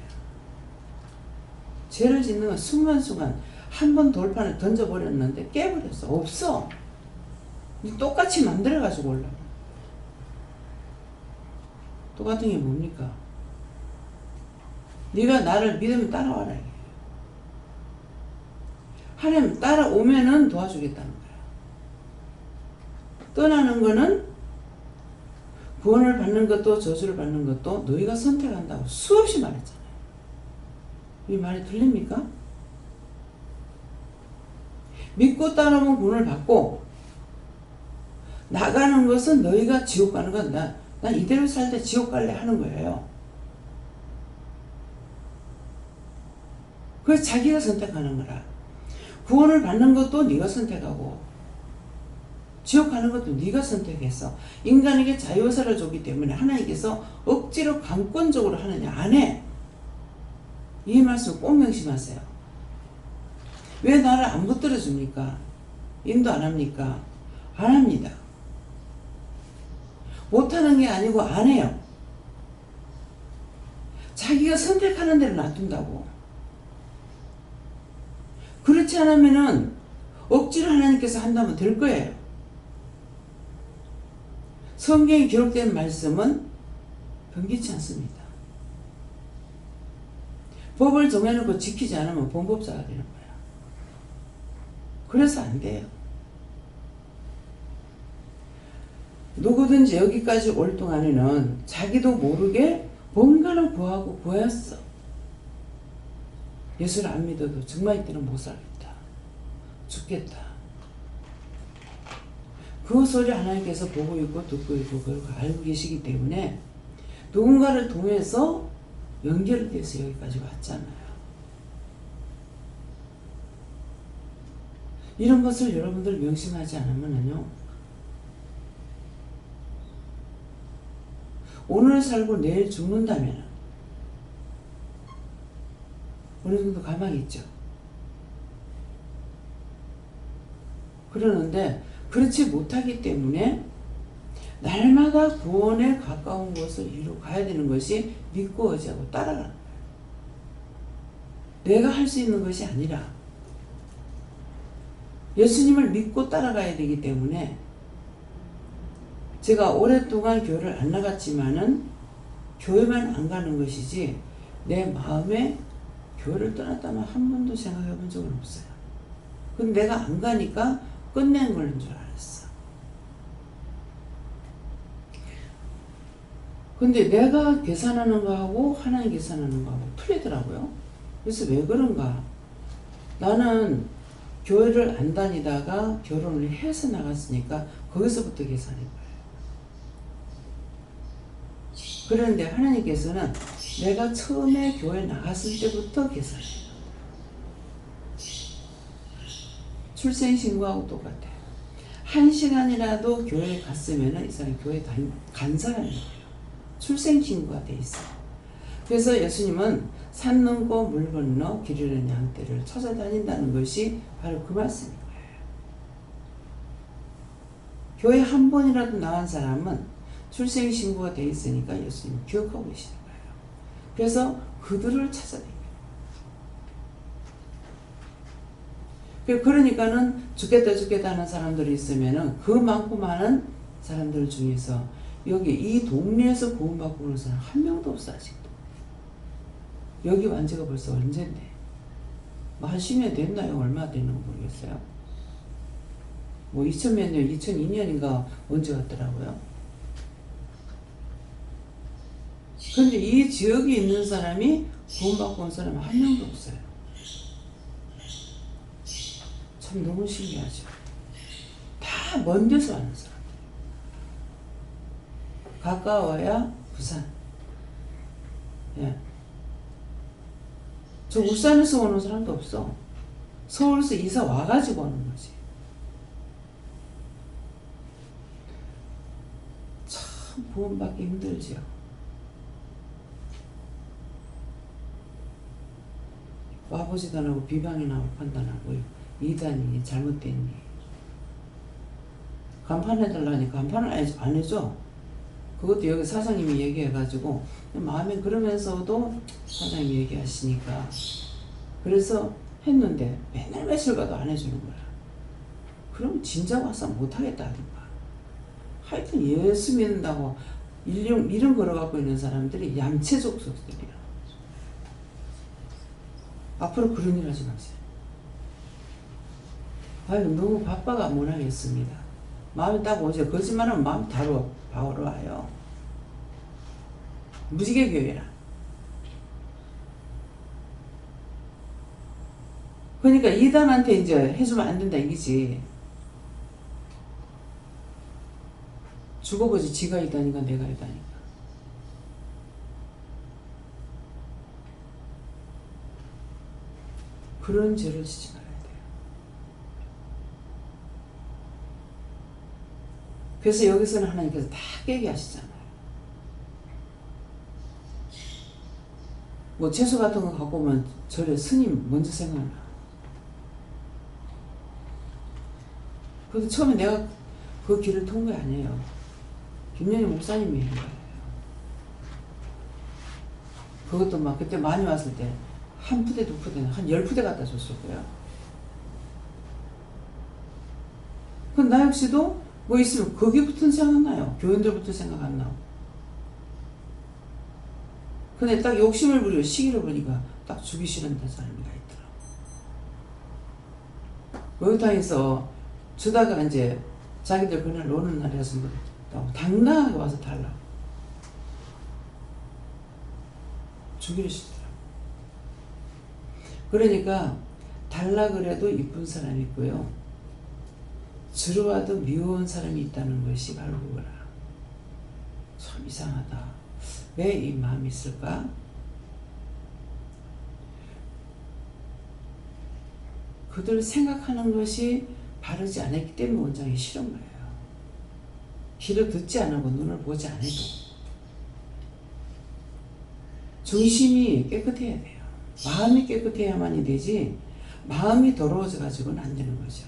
죄를 짓는 건 순간순간 한 번 돌판을 던져버렸는데 깨버렸어. 없어. 똑같이 만들어가지고 올라가. 똑같은 게 뭡니까? 네가 나를 믿으면 따라와라. 하나님 따라오면은 도와주겠다는 거야. 떠나는 거는 구원을 받는 것도 저주를 받는 것도 너희가 선택한다고 수없이 말했잖아요. 이 말이 틀립니까? 믿고 따르면 구원을 받고 나가는 것은 너희가 지옥 가는 건 난 이대로 살때 지옥 갈래 하는 거예요. 그래서 자기가 선택하는 거라. 구원을 받는 것도 네가 선택하고 지옥 가는 것도 네가 선택했어. 인간에게 자유의사를 줬기 때문에 하나님께서 억지로 강권적으로 하느냐? 안 해. 이 말씀 꼭 명심하세요. 왜 나를 안 붙들어 줍니까? 인도 안 합니까? 안 합니다. 못하는 게 아니고 안 해요. 자기가 선택하는 대로 놔둔다고. 그렇지 않으면은 억지로 하나님께서 한다면 될 거예요. 성경에 기록된 말씀은 변기치 않습니다. 법을 정해놓고 지키지 않으면 범법자가 되는 거야. 그래서 안 돼요. 누구든지 여기까지 올 동안에는 자기도 모르게 뭔가를 구하고 구했어. 예수를 안 믿어도 정말 이때는 못 살겠다. 죽겠다. 그 소리 하나님께서 보고 있고 듣고 있고 그걸 알고 계시기 때문에 누군가를 통해서 연결돼서 여기까지 왔잖아요. 이런 것을 여러분들 명심하지 않으면요, 오늘 살고 내일 죽는다면 어느 정도 가망이 있죠. 그러는데 그렇지 못하기 때문에 날마다 구원에 가까운 것을 이루어 가야 되는 것이 믿고 의지하고 따라가는 거예요. 내가 할 수 있는 것이 아니라 예수님을 믿고 따라가야 되기 때문에 제가 오랫동안 교회를 안 나갔지만은 교회만 안 가는 것이지 내 마음에 교회를 떠났다면 한 번도 생각해 본 적은 없어요. 근데 내가 안 가니까 끝낸 거는 줄 알았어. 근데 내가 계산하는 거하고 하나님 계산하는 거하고 틀리더라고요. 그래서 왜 그런가? 나는 교회를 안 다니다가 결혼을 해서 나갔으니까 거기서부터 계산인 거예요. 그런데 하나님께서는 내가 처음에 교회 나갔을 때부터 계산해요. 출생신고하고 똑같아요. 1시간이라도 교회에 갔으면 이 사람이 교회에 간 사람이에요. 출생신고가 돼 있어요. 그래서 예수님은 산 넘고 물 건너 길 잃은 양떼를 찾아다닌다는 것이 바로 그 말씀인 거예요. 교회 한 번이라도 나간 사람은 출생신고가 돼 있으니까 예수님 기억하고 계시는 거예요. 그래서 그들을 찾아다녀요. 그러니까는 죽겠다 하는 사람들이 있으면은 그만큼 많은 사람들 중에서 여기 이 동네에서 구원받고 그런 사람 한 명도 없어 아직도. 여기 완 지가 벌써 언젠데. 뭐 한 10년 됐나요? 얼마 됐는지 모르겠어요. 뭐 2000몇 년, 2002년인가 언제 갔더라고요. 근데 이 지역에 있는 사람이 구원받고 온 사람은 한 명도 없어요. 참 너무 신기하죠. 다 먼 데서 왔는 사람. 가까워야 부산. 예. 저 울산에서 오는 사람도 없어. 서울에서 이사 와가지고 오는 거지. 참 구원받기 힘들지요. 와보지도 않고 비방이나 판단하고 이단이니 잘못됐니. 간판해달라니까 간판을 안 해줘. 그것도 여기 사장님이 얘기해가지고 마음에 그러면서도 사장님이 얘기하시니까 그래서 했는데 맨날 며칠 가도 안 해주는 거야. 그럼 진작 와서 못하겠다 하든가. 하여튼 예수 믿는다고 이름 걸어갖고 있는 사람들이 얌체족 속들이야. 앞으로 그런 일 하지 마세요. 아유 너무 바빠가 못하겠습니다. 마음이 딱 오죠. 거짓말하면 마음 바로 와요. 무지개 교회라. 그러니까 이단한테 이제 해주면 안 된다 이기지. 죽어보지 지가 이다니까 내가 이다니까. 그런 죄를 지지 말아야 돼요. 그래서 여기서는 하나님께서 다 깨게 하시잖아요. 뭐 채소 같은 거 갖고 오면 절에 스님 먼저 생각나. 그래도 처음에 내가 그 길을 통 게 아니에요. 김영희 목사님이 한 거예요. 그것도 막 그때 많이 왔을 때 한 푸대 두 푸대는 한 10푸대 갖다 줬을 거예요. 그럼 나 역시도 뭐 있으면 거기부터 생각 안 나요. 교인들부터 생각 안 나고. 근데 딱 욕심을 부리고 시기를 부리니까 딱 주기 싫은 사람이 있더라고. 목욕탕에서 주다가 이제 자기들 그날 노는 날이어서 당당하게 와서 달라. 주기를 싫더라고. 그러니까 달라 그래도 이쁜 사람이 있고요. 주러 와도 미워한 사람이 있다는 것이 바로 그거라. 참 이상하다. 왜 이 마음이 있을까? 그들 생각하는 것이 바르지 않았기 때문에 원장이 싫은 거예요. 귀를 듣지 않고 눈을 보지 않아도 중심이 깨끗해야 돼요. 마음이 깨끗해야만이 되지 마음이 더러워져 가지고는 안 되는 거죠.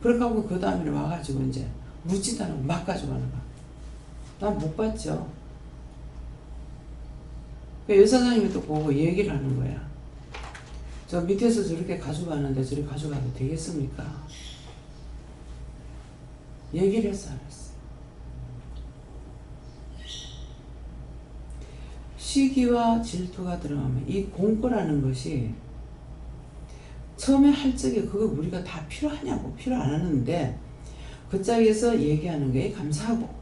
그렇게 하고 그 다음에 와가지고 이제 묻지도 않고 막 가져가는 거. 난 못 봤죠. 여사장님이 또 보고 얘기를 하는 거야. 저 밑에서 저렇게 가져가는데 저리 가져가도 되겠습니까? 얘기를 했어 안 했어? 시기와 질투가 들어가면 이 공고라는 것이 처음에 할 적에 그거 우리가 다 필요하냐고 필요 안 하는데 그 짝에서 얘기하는 게 감사하고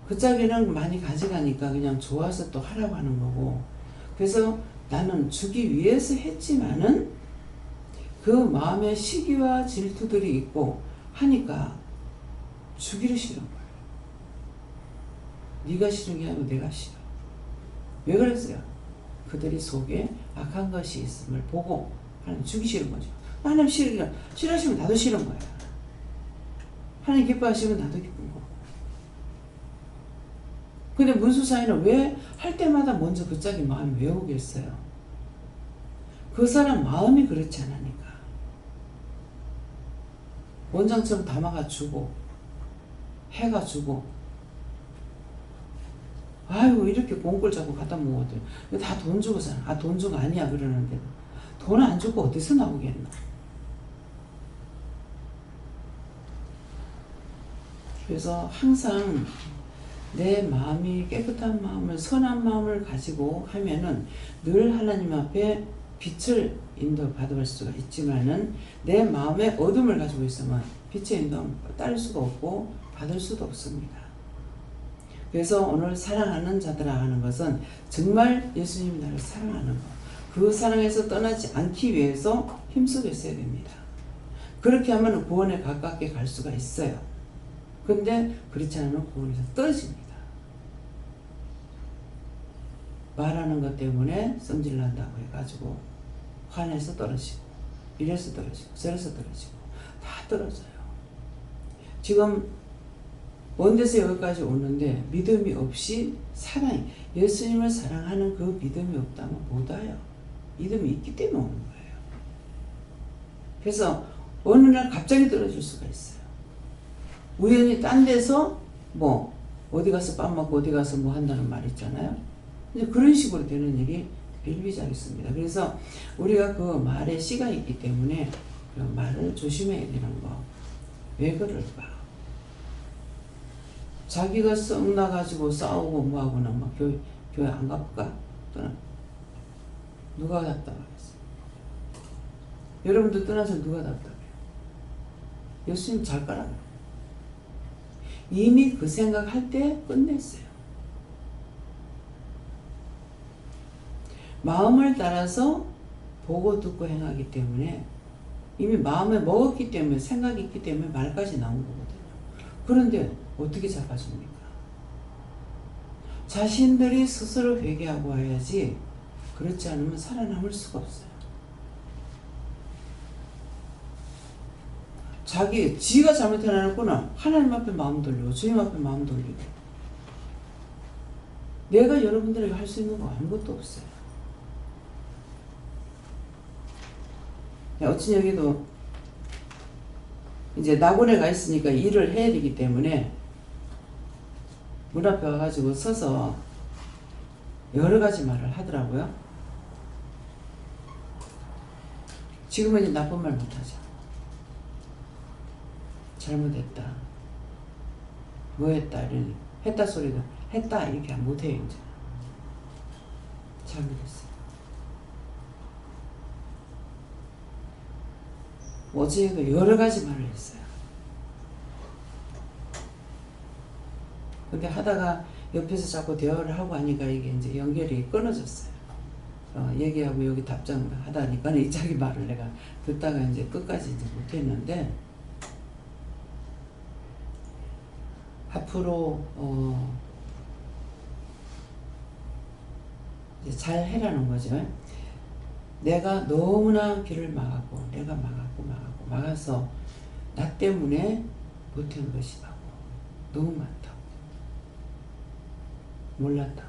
그 짝에는 많이 가져가니까 그냥 좋아서 또 하라고 하는 거고 그래서 나는 주기 위해서 했지만은 그 마음에 시기와 질투들이 있고 하니까 주기를 싫은 거예요. 네가 싫은 게 아니고 내가 싫어. 왜 그랬어요? 그들이 속에 악한 것이 있음을 보고 하나님 주기 싫은 거죠. 하나님 싫으시면 나도 싫은 거야. 하나님 기뻐하시면 나도 기쁜 거고. 근데 문수 사이는 왜 할 때마다 먼저 그 짝이 마음이 왜 오겠어요? 그 사람 마음이 그렇지 않으니까. 원장처럼 담아가 주고 해가 주고 아이고 이렇게 공꼴 잡고 갖다 먹어도 다 돈 주고 사나. 아 돈 주고 아니야 그러는데 돈 안 주고 어디서 나오겠나. 그래서 항상 내 마음이 깨끗한 마음을 선한 마음을 가지고 하면은 늘 하나님 앞에 빛을 인도받을 수가 있지만은 내 마음에 어둠을 가지고 있으면 빛의 인도를 따를 수가 없고 받을 수도 없습니다. 그래서 오늘 사랑하는 자들아 하는 것은 정말 예수님이 나를 사랑하는 것. 그 사랑에서 떠나지 않기 위해서 힘쓰고 있어야 됩니다. 그렇게 하면 구원에 가깝게 갈 수가 있어요. 근데 그렇지 않으면 구원에서 떨어집니다. 말하는 것 때문에 성질난다고 해가지고 화내서 떨어지고 이래서 떨어지고 저래서 떨어지고 다 떨어져요. 지금 먼데서 여기까지 오는데 믿음이 없이 예수님을 사랑하는 그 믿음이 없다면 못 와요. 믿음이 있기 때문에 오는 거예요. 그래서 어느 날 갑자기 떨어질 수가 있어요. 우연히 딴 데서 뭐 어디 가서 밥 먹고 어디 가서 뭐 한다는 말 있잖아요. 이제 그런 식으로 되는 일이 비일비재하게 있습니다. 그래서 우리가 그 말에 씨가 있기 때문에 그 말을 조심해야 되는 거. 왜 그럴까? 자기가 썩 나가지고 싸우고 뭐하고는 막 교회 안 가볼까? 또는 누가 답답하겠어? 여러분들 떠나서 누가 답답해요? 예수님 잘 가라고. 이미 그 생각할 때 끝냈어요. 마음을 따라서 보고 듣고 행하기 때문에 이미 마음에 먹었기 때문에 생각이 있기 때문에 말까지 나온 거거든요. 그런데 어떻게 잡아줍니까? 자신들이 스스로 회개하고 와야지 그렇지 않으면 살아남을 수가 없어요. 지가 잘못해놨구나. 하나님 앞에 마음 돌리고 주님 앞에 마음 돌리고. 내가 여러분들에게 할 수 있는 거 아무것도 없어요. 어찌 여기도 이제 낙원에 가 있으니까 일을 해야 되기 때문에 문 앞에 와가지고 서서 여러 가지 말을 하더라고요. 지금은 이제 나쁜 말 못하죠. 잘못했다. 뭐 했다. 이런 했다 소리도 했다 이렇게 못해요. 이제 잘못했어요. 어제도 여러 가지 말을 했어요. 근데 하다가 옆에서 자꾸 대화를 하고 하니까 이게 이제 연결이 끊어졌어요. 얘기하고 여기 답장 하다니까 이 자기 말을 내가 듣다가 이제 끝까지 이제 못했는데 앞으로 이제 잘 해라는 거죠. 내가 너무나 길을 막았고 내가 막아서 나 때문에 못한 것이라고 너무 많다고 몰랐다고.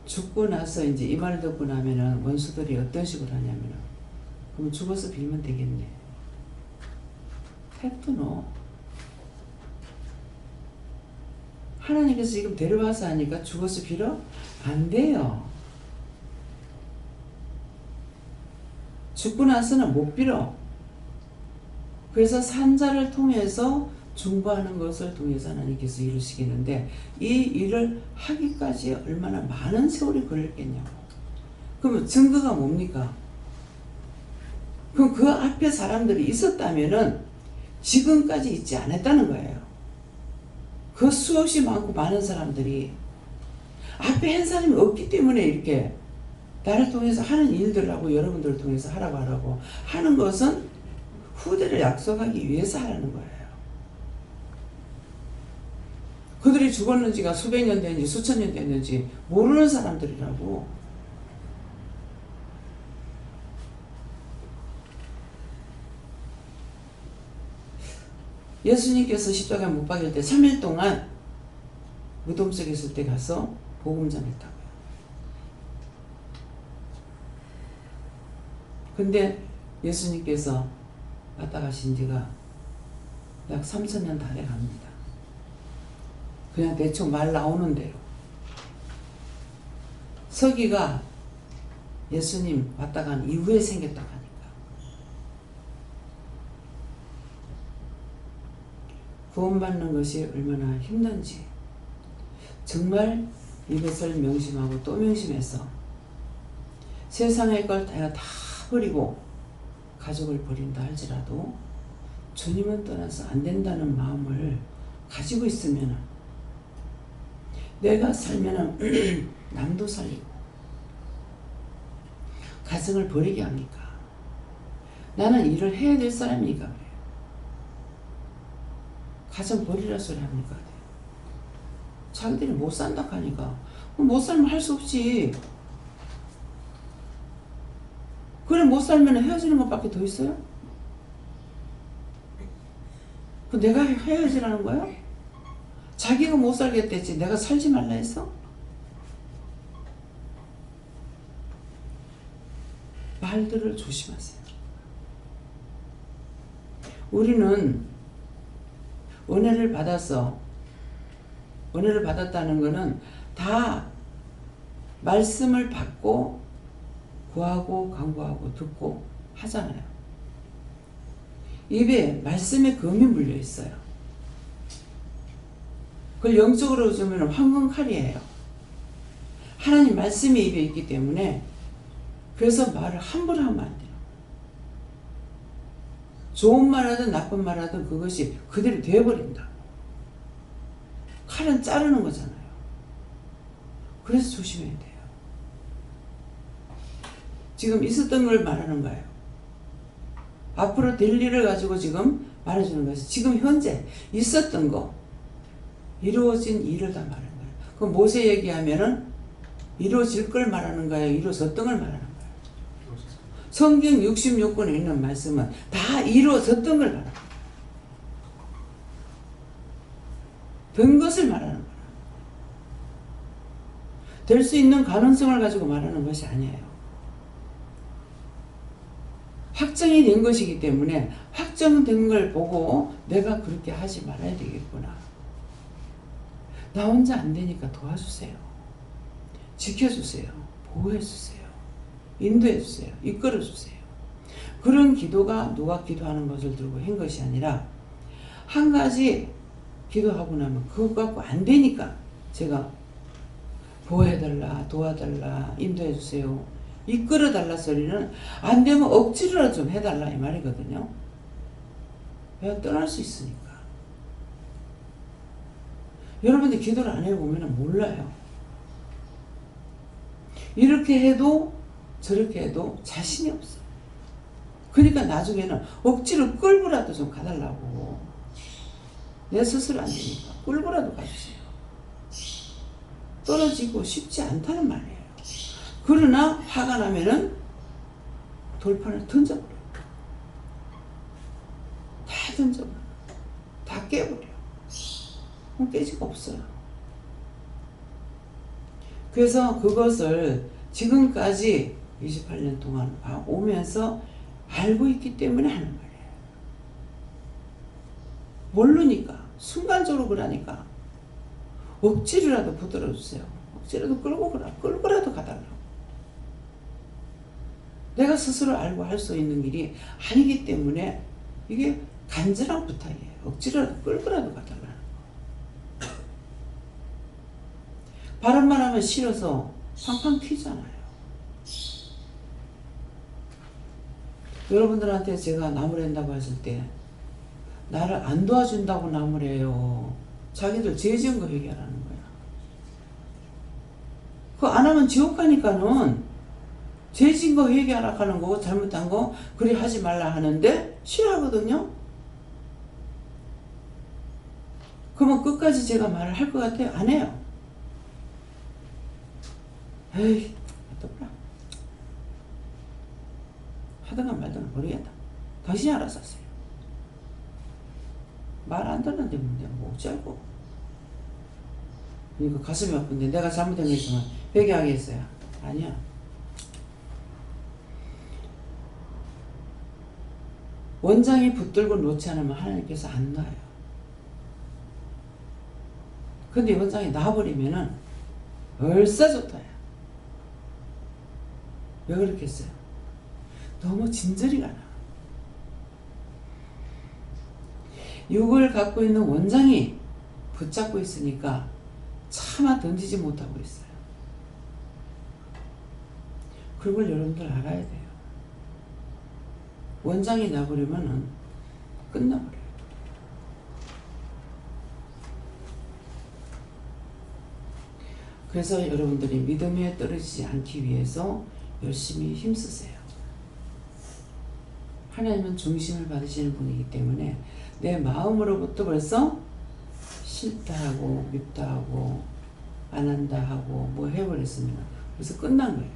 죽고 나서 이제 이 말 듣고 나면은 원수들이 어떤 식으로 하냐면은 그럼 죽어서 빌면 되겠네. 팩트 노. 하나님께서 지금 데려와서 하니까 죽어서 빌어? 안 돼요. 죽고 나서는 못 빌어. 그래서 산자를 통해서 중보하는 것을 통해서 하나님께서 이루시겠는데 이 일을 하기까지 얼마나 많은 세월이 걸렸겠냐고. 그러면 증거가 뭡니까? 그럼 그 앞에 사람들이 있었다면은 지금까지 있지 않았다는 거예요. 그 수없이 많고 많은 사람들이 앞에 한 사람이 없기 때문에 이렇게 나를 통해서 하는 일들을 하고 여러분들을 통해서 하라고 하는 것은 후대를 약속하기 위해서 하라는 거예요. 그들이 죽었는지가 수백 년 됐는지 수천 년 됐는지 모르는 사람들이라고. 예수님께서 십자가에 못 박일 때 3일 동안 무덤 속에 있을 때 가서 복음 전했다고요. 근데 예수님께서 왔다 가신 지가 약 3,000년 다 돼갑니다. 그냥 대충 말 나오는 대로. 서기가 예수님 왔다 간 이후에 생겼다고 하니까. 구원받는 것이 얼마나 힘든지 정말 이것을 명심하고 또 명심해서 세상의 걸 다 버리고 가족을 버린다 할지라도 주님은 떠나서 안 된다는 마음을 가지고 있으면 내가 살면 남도 살리고 가정을 버리게 합니까? 나는 일을 해야 될 사람이니까 그래요. 가정 버리라 소리 합니까? 자기들이 못 산다 하니까 못 살면 할 수 없지. 그래 못 살면 헤어지는 것밖에 더 있어요? 그 내가 헤어지라는 거야? 자기가 못 살겠댔지 내가 살지 말라 했어? 말들을 조심하세요. 우리는 은혜를 받았다는 것은 다 말씀을 받고 구하고 간구하고 듣고 하잖아요. 입에 말씀의 금이 물려 있어요. 그걸 영적으로 보면 황금칼이에요. 하나님 말씀이 입에 있기 때문에 그래서 말을 함부로 하면 안 돼요. 좋은 말하든 나쁜 말하든 그것이 그대로 되어버린다. 칼은 자르는 거잖아요. 그래서 조심해야 돼요. 지금 있었던 걸 말하는 거예요. 앞으로 될 일을 가지고 지금 말해주는 거예요. 지금 현재 있었던 거, 이루어진 일을 다 말하는 거예요. 그럼 모세 얘기하면은 이루어질 걸 말하는 거예요? 이루어졌던 걸 말하는 거예요? 성경 66권에 있는 말씀은 다 이루어졌던 걸 말하는 거예요. 된 것을 말하는 거예요. 될 수 있는 가능성을 가지고 말하는 것이 아니에요. 확정이 된 것이기 때문에 확정된 걸 보고 내가 그렇게 하지 말아야 되겠구나. 나 혼자 안 되니까 도와주세요. 지켜주세요. 보호해주세요. 인도해주세요. 이끌어주세요. 그런 기도가 누가 기도하는 것을 들고 한 것이 아니라 한 가지 기도하고 나면 그것 갖고 안 되니까 제가 보호해달라, 도와달라, 인도해주세요, 이끌어달라 소리는 안 되면 억지로라도 좀 해달라 이 말이거든요. 내가 떠날 수 있으니까. 여러분들 기도를 안 해보면 몰라요. 이렇게 해도 저렇게 해도 자신이 없어요. 그러니까 나중에는 억지로 끌고라도 좀 가달라고. 내 스스로 안 되니까 끌고라도 가주세요. 떨어지고 쉽지 않다는 말이에요. 그러나 화가 나면은 돌판을 던져버려. 다 던져버려. 다 깨버려. 그럼 깨지가 없어요. 그래서 그것을 지금까지 28년 동안 오면서 알고 있기 때문에 하는 말이에요. 모르니까 순간적으로 그러니까 억지로라도 붙들어주세요. 억지로라도 끌고라도 가달라고. 내가 스스로 알고 할 수 있는 일이 아니기 때문에 이게 간절한 부탁이에요. 억지로라도 끌고라도 가달라는 거. 바람만 하면 싫어서 팡팡 튀잖아요. 여러분들한테 제가 나무랜다고 했을 때 나를 안 도와준다고 나무래요. 자기들 죄 지은 거 회개하라는 거야. 그거 안 하면 지옥 가니까는 죄 지은 거 회개하라 하는 거고 잘못한 거 그래 하지 말라 하는데 싫어하거든요. 그러면 끝까지 제가 말을 할 것 같아요? 안 해요. 에이, 어떡하나. 하든가 말든가 모르겠다. 당신이 알아서 하세요. 말 안 듣는데 뭐 어쩌고. 이거 가슴이 아픈데 내가 잘못한 게 있으면 회개하겠어요? 아니야. 원장이 붙들고 놓지 않으면 하나님께서 안 놔요. 근데 원장이 놔버리면은 얼싸 좋다야. 왜 그렇겠어요? 너무 진저리가 나. 육을 갖고 있는 원장이 붙잡고 있으니까 차마 던지지 못하고 있어요. 그걸 여러분들 알아야 돼요. 원장이 나버리면은 끝나버려요. 그래서 여러분들이 믿음에 떨어지지 않기 위해서 열심히 힘쓰세요. 하나님은 중심을 받으시는 분이기 때문에 내 마음으로부터 벌써 싫다 하고 밉다 하고 안 한다 하고 뭐 해버렸으면 그래서 끝난 거예요.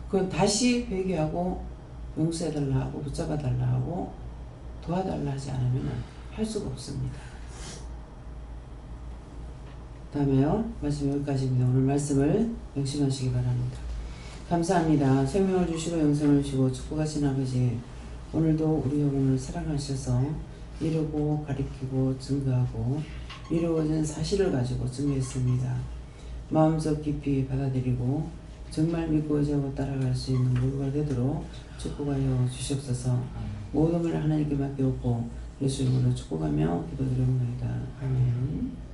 그건 다시 회개하고 용서해달라 하고 붙잡아달라 하고 도와달라 하지 않으면 할 수가 없습니다. 다음에요. 말씀 여기까지입니다. 오늘 말씀을 명심하시기 바랍니다. 감사합니다. 생명을 주시고 영생을 주시고 축복하신 아버지, 오늘도 우리 영혼을 사랑하셔서 이루고 가리키고 증거하고 이루어진 사실을 가지고 증거했습니다. 마음속 깊이 받아들이고 정말 믿고 의지하고 따라갈 수 있는 모두가 되도록 축복하여 주시옵소서. 모든 걸 하나님께 맡겨놓고 예수 이름으로 축복하며 기도드립니다. 아멘.